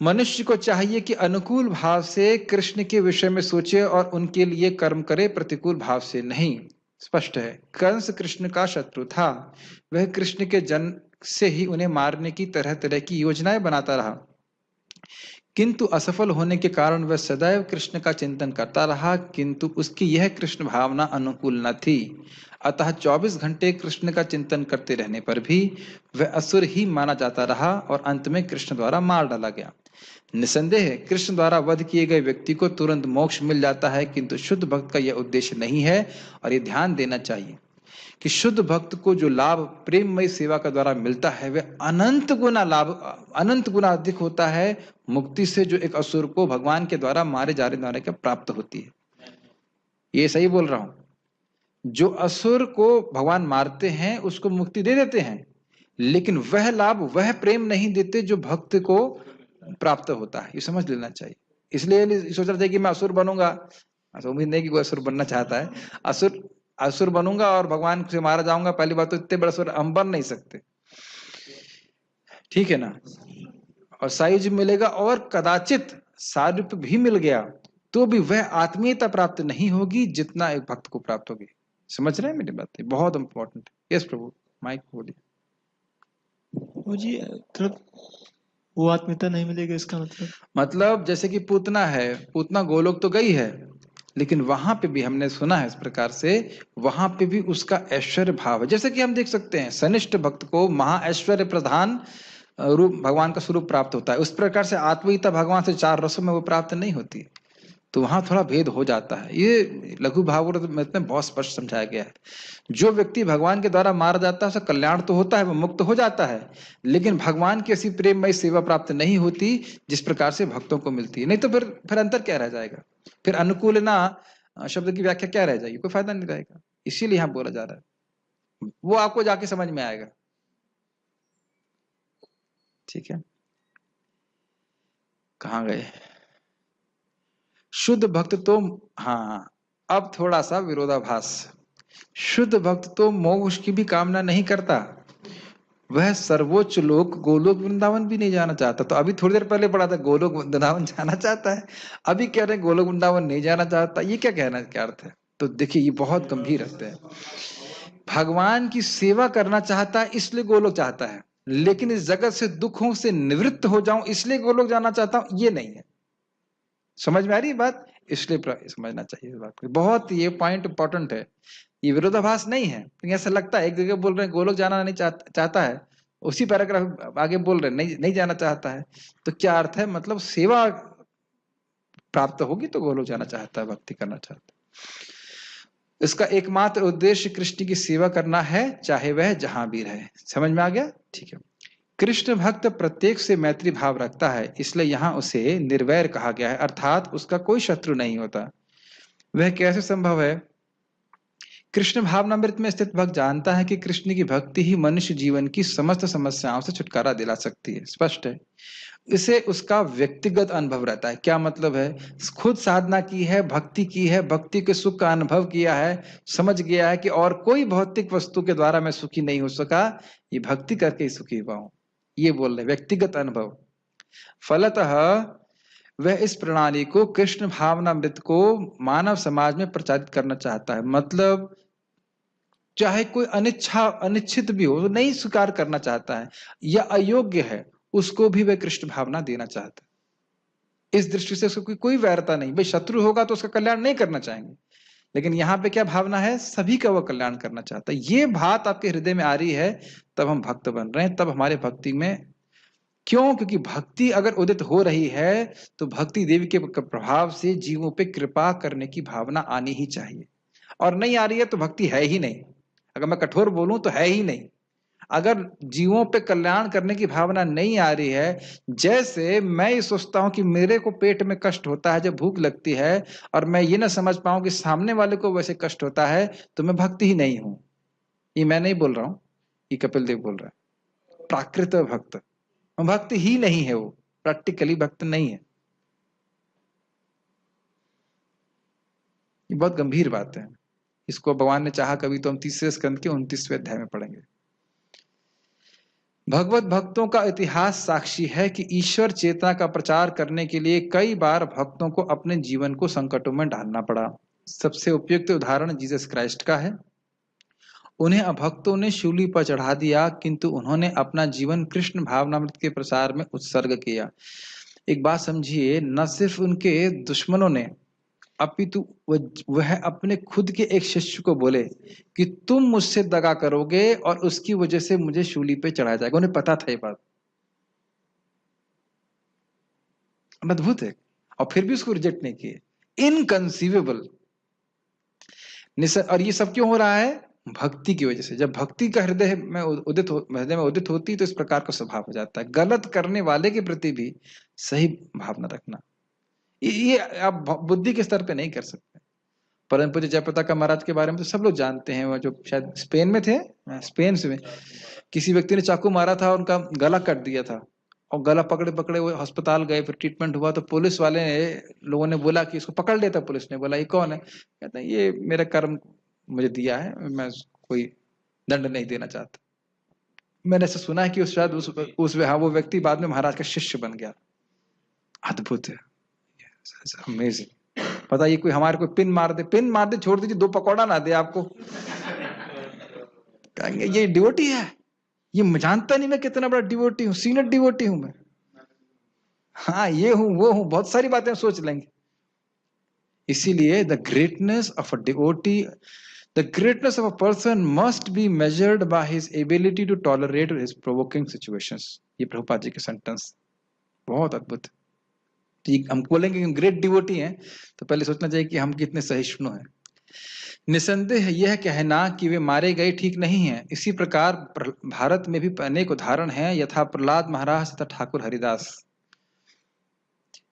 मनुष्य को चाहिए कि अनुकूल भाव से कृष्ण के विषय में सोचे और उनके लिए कर्म करे, प्रतिकूल भाव से नहीं। स्पष्ट है, कंस कृष्ण का शत्रु था। वह कृष्ण के जन्म से ही उन्हें मारने की तरह तरह की योजनाएं बनाता रहा, किंतु असफल होने के कारण वह सदैव कृष्ण का चिंतन करता रहा, किंतु उसकी यह कृष्ण भावना अनुकूल न थी। अतः 24 घंटे कृष्ण का चिंतन करते रहने पर भी वह असुर ही माना जाता रहा और अंत में कृष्ण द्वारा मार डाला गया। निसंदेह कृष्ण द्वारा वध किए गए व्यक्ति को तुरंत मोक्ष मिल जाता है, किंतु शुद्ध भक्त का यह उद्देश्य नहीं है। और ये ध्यान देना चाहिए कि शुद्ध भक्त को जो लाभ प्रेममय सेवा का द्वारा मिलता है वह अनंत गुना अधिक होता है मुक्ति से, जो एक असुर को भगवान के द्वारा मारे जाने के प्राप्त होती है। ये सही बोल रहा हूं? जो असुर को भगवान मारते हैं उसको मुक्ति दे देते हैं, लेकिन वह लाभ, वह प्रेम नहीं देते जो भक्त को प्राप्त होता है। ये समझ लेना चाहिए। इसलिए नहीं सोच रहे थे कि मैं असुर बनूंगा, उम्मीद नहीं कि कोई असुर बनना चाहता है। असुर बनूंगा और भगवान से मारा जाऊंगा, पहली बात तो इतने बड़े असुर हम बन नहीं सकते, ठीक है ना। और सायुज मिलेगा और कदाचित सारूप भी मिल गया तो भी वह आत्मीयता प्राप्त नहीं होगी जितना एक भक्त को प्राप्त होगी। समझ रहे हैं मेरी बात? बहुत इंपॉर्टेंट है। यस प्रभु, माइक बोलिए। वो जी मतलब वो आत्मीयता नहीं मिलेगी, इसका मतलब जैसे कि पूतना है, पूतना गोलोक तो गई है, लेकिन वहां पे भी हमने सुना है इस प्रकार से, वहां पे भी उसका ऐश्वर्य भाव है। जैसे कि हम देख सकते हैं सनिष्ठ भक्त को महा ऐश्वर्य प्रधान रूप भगवान का स्वरूप प्राप्त होता है, उस प्रकार से आत्मीयता भगवान से 4 रसों में वो प्राप्त नहीं होती। तो वहां थोड़ा भेद हो जाता है। ये लघु भागवत में बहुत स्पष्ट समझाया गया है। जो व्यक्ति भगवान के द्वारा मारा जाता है उसका कल्याण तो होता है, वो मुक्त हो जाता है, लेकिन भगवान की ऐसी प्रेममय सेवा प्राप्त नहीं होती जिस प्रकार से भक्तों को मिलती है। नहीं तो फिर अंतर क्या रह जाएगा? फिर अनुकूलना शब्द की व्याख्या क्या रह जाएगी? कोई फायदा नहीं रहेगा। इसीलिए यहां बोला जा रहा है, वो आपको जाके समझ में आएगा। ठीक है, कहां गए? शुद्ध भक्त तो, हाँ, अब थोड़ा सा विरोधाभास। शुद्ध भक्त तो मोक्ष की भी कामना नहीं करता, वह सर्वोच्च लोक गोलोक वृंदावन भी नहीं जाना चाहता। तो अभी थोड़ी देर पहले पढ़ा था गोलोक वृंदावन जाना चाहता है, अभी कह रहे हैं गोलोक वृंदावन नहीं जाना चाहता। ये क्या कहना, क्या अर्थ है? तो देखिए ये बहुत गंभीर अर्थ है। भगवान की सेवा करना चाहता है इसलिए गोलोक चाहता है, लेकिन इस जगत से दुखों से निवृत्त हो जाऊं इसलिए गोलोक जाना चाहता हूं, ये नहीं है। समझ में आ रही बात? इसलिए समझना चाहिए इस बात को, बहुत ये पॉइंट इंपॉर्टेंट है। ये विरोधाभास नहीं है। तो ऐसा लगता है एक जगह बोल रहे हैं गोलोक जाना नहीं चाहता है, उसी पैराग्राफ आगे बोल रहे हैं नहीं जाना चाहता है। तो क्या अर्थ है? मतलब सेवा प्राप्त होगी तो गोलोक जाना चाहता है, भक्ति करना चाहता है। इसका एकमात्र उद्देश्य कृष्ण की सेवा करना है, चाहे वह जहां भी रहे। समझ में आ गया? ठीक है। कृष्ण भक्त प्रत्येक से मैत्री भाव रखता है, इसलिए यहां उसे निर्वैर कहा गया है, अर्थात उसका कोई शत्रु नहीं होता। वह कैसे संभव है? कृष्ण भावनामृत में स्थित भक्त जानता है कि कृष्ण की भक्ति ही मनुष्य जीवन की समस्त समस्याओं से छुटकारा दिला सकती है। स्पष्ट है। इसे उसका व्यक्तिगत अनुभव रहता है। क्या मतलब है? खुद साधना की है, भक्ति की है, भक्ति के सुख का अनुभव किया है, समझ गया है कि और कोई भौतिक वस्तु के द्वारा मैं सुखी नहीं हो सका, ये भक्ति करके ही सुखी हुआ हूं। ये बोल रहे व्यक्तिगत अनुभव। फलतः वह इस प्रणाली को, कृष्ण भावनामृत को मानव समाज में प्रचारित करना चाहता है। मतलब चाहे कोई अनिच्छित भी हो, तो नहीं स्वीकार करना चाहता है या अयोग्य है, उसको भी वह कृष्ण भावना देना चाहता है। इस दृष्टि से उसको कोई वैरता नहीं। भाई शत्रु होगा तो उसका कल्याण नहीं करना चाहेंगे, लेकिन यहाँ पे क्या भावना है, सभी का वो कल्याण करना चाहता है। ये बात आपके हृदय में आ रही है तब हम भक्त बन रहे हैं, तब हमारे भक्ति में, क्यों? क्योंकि भक्ति अगर उदित हो रही है तो भक्ति देवी के प्रभाव से जीवों पे कृपा करने की भावना आनी ही चाहिए, और नहीं आ रही है तो भक्ति है ही नहीं। अगर मैं कठोर बोलूं तो है ही नहीं। अगर जीवों पे कल्याण करने की भावना नहीं आ रही है, जैसे मैं ये सोचता हूं कि मेरे को पेट में कष्ट होता है जब भूख लगती है, और मैं ये ना समझ पाऊं कि सामने वाले को वैसे कष्ट होता है, तो मैं भक्ति ही नहीं हूं। ये मैं नहीं बोल रहा हूं, ये कपिल देव बोल रहा है। प्राकृत भक्त भक्त ही नहीं है, वो प्रैक्टिकली भक्त नहीं है। ये बहुत गंभीर बात है। इसको भगवान ने चाहा कभी तो हम 3 स्कंद के 29वें अध्याय में पढ़ेंगे। भगवत भक्तों का इतिहास साक्षी है कि ईश्वर चेतना का प्रचार करने के लिए कई बार भक्तों को अपने जीवन को संकटों में डालना पड़ा। सबसे उपयुक्त उदाहरण जीसस क्राइस्ट का है। उन्हें अभक्तों ने शूली पर चढ़ा दिया, किंतु उन्होंने अपना जीवन कृष्ण भावनामृत के प्रसार में उत्सर्ग किया। एक बात समझिए, न सिर्फ उनके दुश्मनों ने, अपितु वह अपने खुद के एक शिष्य को बोले कि तुम मुझसे दगा करोगे और उसकी वजह से मुझे शूली पे चढ़ाया जाएगा। उन्हें पता था ये बात। अद्भुत है। और फिर भी उसको रिजेक्ट नहीं किए। इनकंसीवेबल। और ये सब क्यों हो रहा है? भक्ति की वजह से। जब भक्ति का हृदय में उदित होती तो इस प्रकार का स्वभाव हो जाता है। गलत करने वाले के प्रति भी सही भावना रखना, ये आप बुद्धि के स्तर पे नहीं कर सकते। परम पूज्य जयप्रताप महाराज के बारे में तो सब लोग जानते हैं। वो जो शायद स्पेन में थे, स्पेन से किसी व्यक्ति ने चाकू मारा था, उनका गला कट दिया था, और गला पकड़े पकड़े वो अस्पताल गए, फिर ट्रीटमेंट हुआ। तो पुलिस वाले लोगों ने बोला कि इसको पकड़ लेता। पुलिस ने बोला ये कौन है? कहते हैं ये मेरा कर्म मुझे दिया है, मैं कोई दंड नहीं देना चाहता। मैंने ऐसा सुना है कि शायद वो व्यक्ति बाद में महाराज का शिष्य बन गया। अद्भुत है, अमेजिंग। पता ये कोई हमारे कोई पिन मार दे छोड़ दीजिए, 2 पकौड़ा ना दे आपको, कहेंगे ये डिवोटी है। ये जानता नहीं मैं कितना बड़ा डिवोटी हूँ, सीनियर डिवोटी हूं मैं, हाँ ये हूं वो हूं, बहुत सारी बातें सोच लेंगे। इसीलिए the greatness of a devotee, the greatness of a person must be measured by his ability to tolerate his provoking situations. ये प्रभुपाद जी के सेंटेंस बहुत अद्भुत। ठीक, हम बोलेंगे ग्रेट डिवोटी हैं तो पहले सोचना चाहिए कि हम कितने सहिष्णु हैं। निसंदेह यह कहना कि वे मारे गए ठीक नहीं है। इसी प्रकार भारत में भी अनेक उदाहरण हैं, यथा प्रहलाद महाराज तथा ठाकुर हरिदास।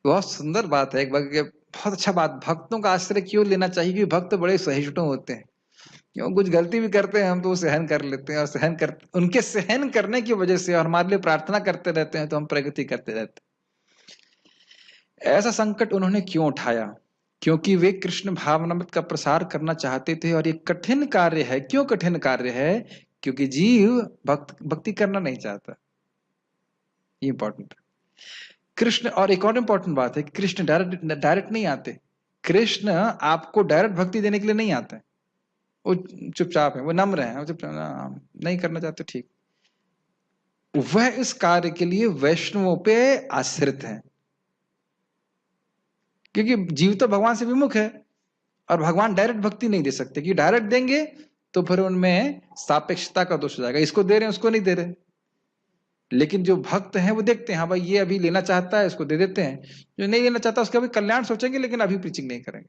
बहुत सुंदर बात है, बहुत अच्छा बात। भक्तों का आश्रय क्यों लेना चाहिए? कि भक्त बड़े सहिष्णु होते हैं। क्यों? कुछ गलती भी करते हैं हम तो सहन कर लेते हैं, और उनके सहन करने की वजह से और हमारे लिए प्रार्थना करते रहते हैं तो हम प्रगति करते रहते हैं। ऐसा संकट उन्होंने क्यों उठाया? क्योंकि वे कृष्ण भावनामृत का प्रसार करना चाहते थे, और ये कठिन कार्य है। क्यों कठिन कार्य है? क्योंकि जीव भक्ति करना नहीं चाहता। ये इंपॉर्टेंट है। कृष्ण, और एक और इंपॉर्टेंट बात है, कृष्ण डायरेक्ट नहीं आते। कृष्ण आपको डायरेक्ट भक्ति देने के लिए नहीं आते। वो चुपचाप है, वो नम्र है, नहीं करना चाहते, ठीक। वह इस कार्य के लिए वैष्णवों पे आश्रित है, क्योंकि जीव तो भगवान से विमुख है, और भगवान डायरेक्ट भक्ति नहीं दे सकते। कि डायरेक्ट देंगे तो फिर उनमें सापेक्षता का दोष हो जाएगा, इसको दे रहे हैं उसको नहीं दे रहे। लेकिन जो भक्त हैं वो देखते हैं, हाँ भाई ये अभी लेना चाहता है, इसको दे देते हैं। जो नहीं लेना चाहता उसका भी कल्याण सोचेंगे, लेकिन अभी प्रीचिंग नहीं करेंगे।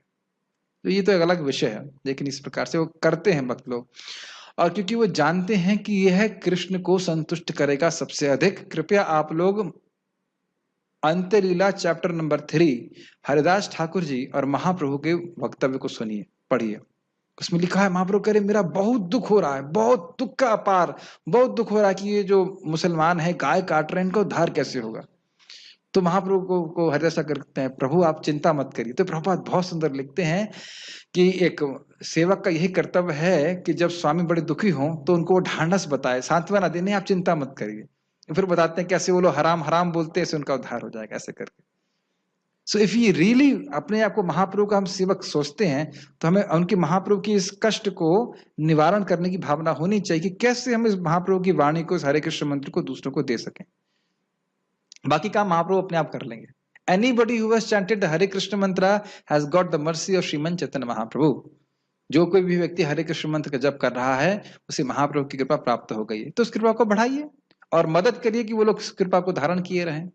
तो ये तो एक अलग विषय है, लेकिन इस प्रकार से वो करते हैं भक्त लोग। और क्योंकि वो जानते हैं कि यह कृष्ण को संतुष्ट करेगा सबसे अधिक। कृपया आप लोग अंत्यलीला चैप्टर नंबर 3 हरिदास ठाकुर जी और महाप्रभु के वक्तव्य को सुनिए, पढ़िए। उसमें लिखा है, महाप्रभु कह रहे मेरा बहुत दुख हो रहा है, बहुत दुख का अपार, बहुत दुख हो रहा है कि ये जो मुसलमान है गाय काट रहे हैं, इनका उद्धार कैसे होगा? तो महाप्रभु को हरिदास करते हैं, प्रभु आप चिंता मत करिए। तो प्रभुपाद बहुत सुंदर लिखते हैं कि एक सेवक का यही कर्तव्य है कि जब स्वामी बड़े दुखी हों तो उनको ढांढस बताए, सांत्वना देने, आप चिंता मत करिए। फिर बताते हैं कैसे वो लोग हराम हराम बोलते हैं, ऐसे उनका उद्धार हो जाएगा, ऐसे करके। सो इफ ये रियली अपने आप को महाप्रभु का हम सेवक सोचते हैं, तो हमें उनकी महाप्रभु की इस कष्ट को निवारण करने की भावना होनी चाहिए कि कैसे हम इस महाप्रभु की वाणी को, इस हरे कृष्ण मंत्र को दूसरों को दे सकें। बाकी काम महाप्रभु अपने आप कर लेंगे। Anybody who has chanted the Hare Krishna mantra has got the mercy of Sriman Chaitanya Mahaprabhu. जो कोई भी व्यक्ति हरे कृष्ण मंत्र का जप कर रहा है उसे महाप्रभु की कृपा प्राप्त हो गई है, तो उस कृपा को बढ़ाइए और मदद करिए कि वो लोग उस कृपा को धारण किए रहें।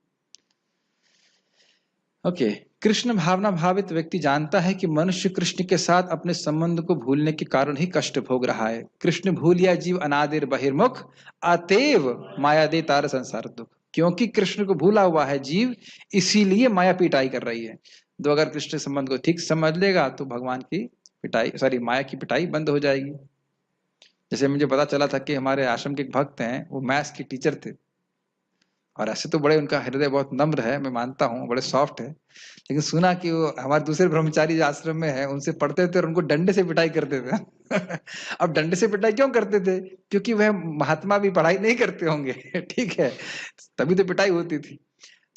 ओके, कृष्ण भावना भावित व्यक्ति जानता है कि मनुष्य कृष्ण के साथ अपने संबंध को भूलने के कारण ही कष्ट भोग रहा है। कृष्ण भूलिया जीव अनादिर बहिर्मुख, अतएव माया दे तार संसार दुख। क्योंकि कृष्ण को भूला हुआ है जीव, इसीलिए माया पिटाई कर रही है। तो अगर कृष्ण संबंध को ठीक समझ लेगा तो भगवान की पिटाई, सॉरी, माया की पिटाई बंद हो जाएगी। जैसे मुझे पता चला था कि हमारे आश्रम के एक भक्त हैं, वो मैथ्स के टीचर थे, और ऐसे तो बड़े, उनका हृदय बहुत नम्र है, मैं मानता हूँ, बड़े सॉफ्ट है, लेकिन सुना कि वो हमारे दूसरे ब्रह्मचारी जो आश्रम में है उनसे पढ़ते थे और उनको डंडे से पिटाई करते थे। अब डंडे से पिटाई क्यों करते थे? क्योंकि वह महात्मा भी पढ़ाई नहीं करते होंगे, ठीक है, तभी तो पिटाई होती थी।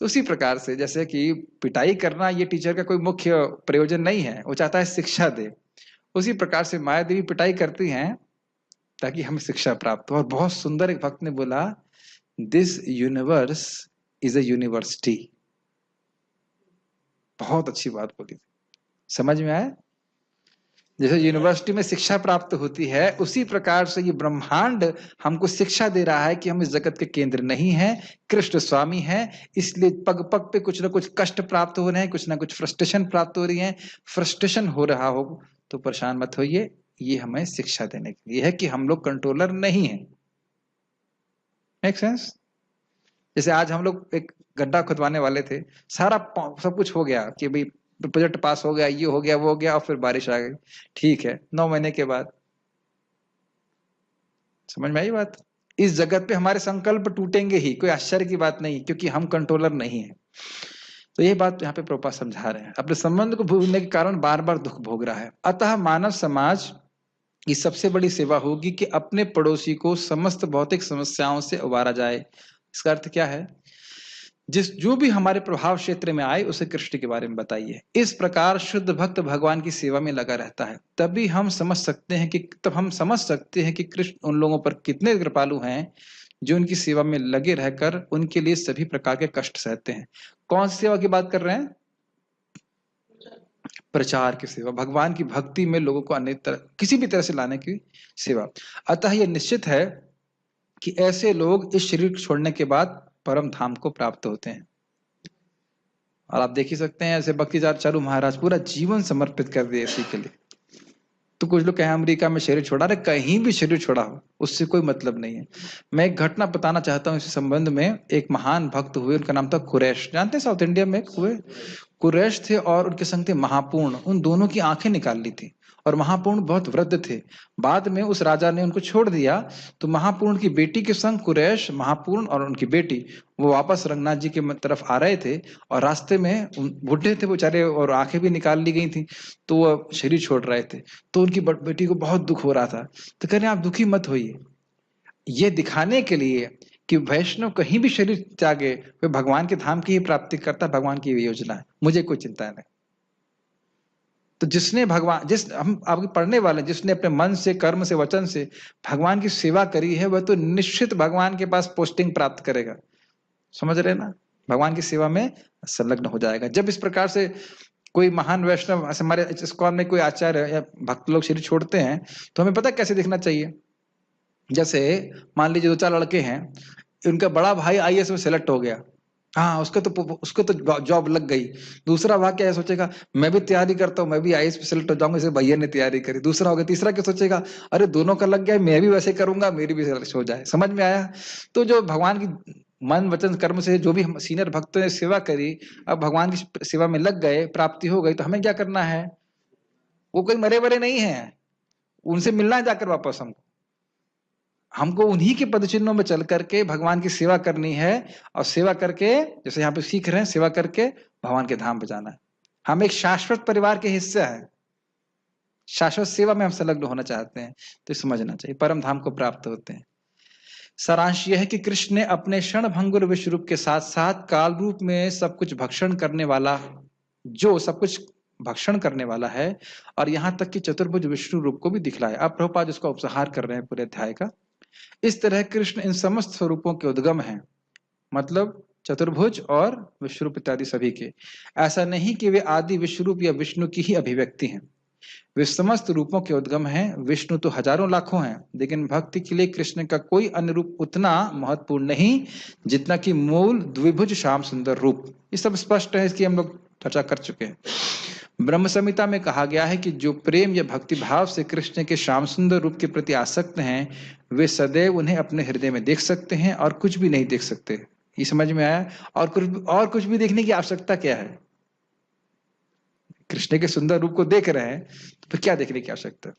तो उसी प्रकार से जैसे कि पिटाई करना ये टीचर का कोई मुख्य प्रयोजन नहीं है, वो चाहता है शिक्षा दे, उसी प्रकार से माया देवी पिटाई करती हैं ताकि हमें शिक्षा प्राप्त हो। और बहुत सुंदर एक भक्त ने बोला, this universe is a university. बहुत अच्छी बात बोली थी, समझ में आया? जैसे यूनिवर्सिटी में शिक्षा प्राप्त होती है, उसी प्रकार से ये ब्रह्मांड हमको शिक्षा दे रहा है कि हम इस जगत के केंद्र नहीं है, कृष्ण स्वामी है। इसलिए पग पग पे कुछ ना कुछ कष्ट प्राप्त हो रहे हैं, कुछ ना कुछ फ्रस्ट्रेशन प्राप्त हो रही है। फ्रस्ट्रेशन हो रहा हो तो परेशान मत होइए, ये हमें शिक्षा देने के लिए है कि हम लोग कंट्रोलर नहीं है। Make sense? जैसे आज हम लोग एक गड्ढा खुदवाने वाले थे, सारा सब कुछ हो गया कि भाई प्रोजेक्ट पास हो गया, ये हो गया, वो हो गया, और फिर बारिश आ गई। ठीक है, 9 महीने के बाद, समझ में आई बात? इस जगत पे हमारे संकल्प टूटेंगे ही, कोई आश्चर्य की बात नहीं, क्योंकि हम कंट्रोलर नहीं है। तो ये बात यहाँ पे प्रभुपाद समझा रहे हैं, अपने संबंध को भूलने के कारण बार बार दुख भोग रहा है। अतः मानव समाज की सबसे बड़ी सेवा होगी कि अपने पड़ोसी को समस्त भौतिक समस्याओं से उबारा जाए। इसका अर्थ क्या है? जो भी हमारे प्रभाव क्षेत्र में आए उसे कृष्ण के बारे में बताइए। इस प्रकार शुद्ध भक्त भगवान की सेवा में लगा रहता है। तब हम समझ सकते हैं कि कृष्ण उन लोगों पर कितने कृपालु हैं जो उनकी सेवा में लगे रहकर उनके लिए सभी प्रकार के कष्ट सहते हैं। कौन सी सेवा की बात कर रहे हैं? प्रचार की सेवा, भगवान की भक्ति में लोगों को अन्य तरह, किसी भी तरह से लाने की सेवा। अतः यह निश्चित है कि ऐसे लोग इस शरीर छोड़ने के बाद परम धाम को प्राप्त होते हैं। और आप देख ही सकते हैं, ऐसे भक्तिदार चारू महाराज पूरा जीवन समर्पित कर दिए इसी के लिए। तो कुछ लोग कहें अमेरिका में शरीर छोड़ा, रहे कहीं भी शरीर छोड़ा हो उससे कोई मतलब नहीं है। मैं एक घटना बताना चाहता हूँ इस संबंध में। एक महान भक्त हुए, उनका नाम था कुरैश, जानते हैं, साउथ इंडिया में हुए कुरैश थे, और उनके संग थे महापूर्ण। उन दोनों की आंखें निकाल ली थी, और महापूर्ण बहुत वृद्ध थे। बाद में उस राजा ने उनको छोड़ दिया, तो महापूर्ण की बेटी के संग कुरैश, महापूर्ण और उनकी बेटी वो वापस रंगनाथ जी के तरफ आ रहे थे, और रास्ते में बुढ़े थे बेचारे और आंखें भी निकाल ली गई थी, तो वो शरीर छोड़ रहे थे। तो उनकी बेटी को बहुत दुख हो रहा था, तो कह रहे आप दुखी मत होइए, ये दिखाने के लिए कि वैष्णव कहीं भी शरीर त्यागे वे भगवान के धाम की ही प्राप्ति करता, भगवान की योजना है, मुझे कोई चिंता नहीं। तो जिसने भगवान, हम आपके पढ़ने वाले, जिसने अपने मन से, कर्म से, वचन से भगवान की सेवा करी है, वह तो निश्चित भगवान के पास पोस्टिंग प्राप्त करेगा। समझ रहे ना? भगवान की सेवा में संलग्न हो जाएगा। जब इस प्रकार से कोई महान वैष्णव, हमारे इस्कॉन में कोई आचार्य या भक्त लोग शरीर छोड़ते हैं, तो हमें पता कैसे दिखना चाहिए? जैसे मान लीजिए 2-4 लड़के हैं, उनका बड़ा भाई आईएएस में सेलेक्ट हो गया, हाँ उसको तो जॉब लग गई। दूसरा भाई क्या सोचेगा, मैं भी तैयारी करता हूँ, मैं भी आईएएस में सेलेक्ट हो जाऊंगा, जैसे भैया ने तैयारी करी। दूसरा हो गया, तीसरा क्या सोचेगा, अरे दोनों का लग गया, मैं भी वैसे करूंगा, मेरी भी सेलेक्ट हो जाए। समझ में आया? तो जो भगवान की मन वचन कर्म से जो भी हम सीनियर भक्तों ने सेवा करी, अब भगवान की सेवा में लग गए, प्राप्ति हो गई, तो हमें क्या करना है? वो कोई मरे मरे नहीं है, उनसे मिलना है जाकर वापस। हमको उन्हीं के पदचिन्हों में चल करके भगवान की सेवा करनी है, और सेवा करके, जैसे यहाँ पे सीख रहे हैं, सेवा करके भगवान के धाम पे जाना है। हम एक शाश्वत परिवार के हिस्से हैं, शाश्वत सेवा में हम संलग्न होना चाहते हैं, तो समझना चाहिए परम धाम को प्राप्त होते हैं। सारांश यह है कि कृष्ण ने अपने क्षण भंगुर विश्व रूप के साथ साथ काल रूप में सब कुछ भक्षण करने वाला, जो सब कुछ भक्षण करने वाला है, और यहाँ तक कि चतुर्भुज विष्णु रूप को भी दिखलाया। अब प्रभुपाद उसका उपसंहार कर रहे हैं पूरे अध्याय का। इस तरह कृष्ण इन समस्त स्वरूपों के उद्गम हैं, मतलब चतुर्भुज और विश्वरूप इत्यादि सभी के। ऐसा नहीं कि वे आदि विश्वरूप या विष्णु की ही अभिव्यक्ति हैं। वे समस्त रूपों के उद्गम हैं। विष्णु तो हजारों लाखों हैं, लेकिन भक्ति के लिए कृष्ण का कोई अन्य रूप उतना महत्वपूर्ण नहीं जितना कि मूल द्विभुज श्याम सुंदर रूप। ये सब स्पष्ट है, इसकी हम लोग चर्चा कर चुके हैं। ब्रह्म संहिता में कहा गया है कि जो प्रेम या भक्ति भाव से कृष्ण के श्याम सुंदर रूप के प्रति आसक्त हैं, वे सदैव उन्हें अपने हृदय में देख सकते हैं और कुछ भी नहीं देख सकते। ये समझ में आया? और कुछ भी देखने की आवश्यकता क्या है? कृष्ण के सुंदर रूप को देख रहे हैं तो फिर क्या देखने की आवश्यकता?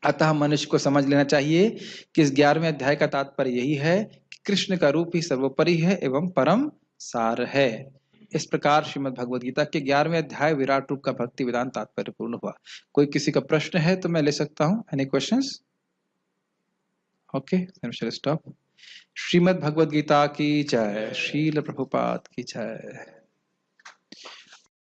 अतः मनुष्य को समझ लेना चाहिए कि इस 11वें अध्याय का तात्पर्य यही है कि कृष्ण का रूप ही सर्वोपरि है एवं परम सार है। इस प्रकार श्रीमद् भगवद गीता के 11वें अध्याय विराट रूप का भक्ति वेदांत तात्पर्य पूर्ण हुआ। कोई किसी का प्रश्न है तो मैं ले सकता हूं। Any questions? Okay, then we shall stop. Shrimad Bhagavad Gita की जय। श्रील प्रभुपाद की जय।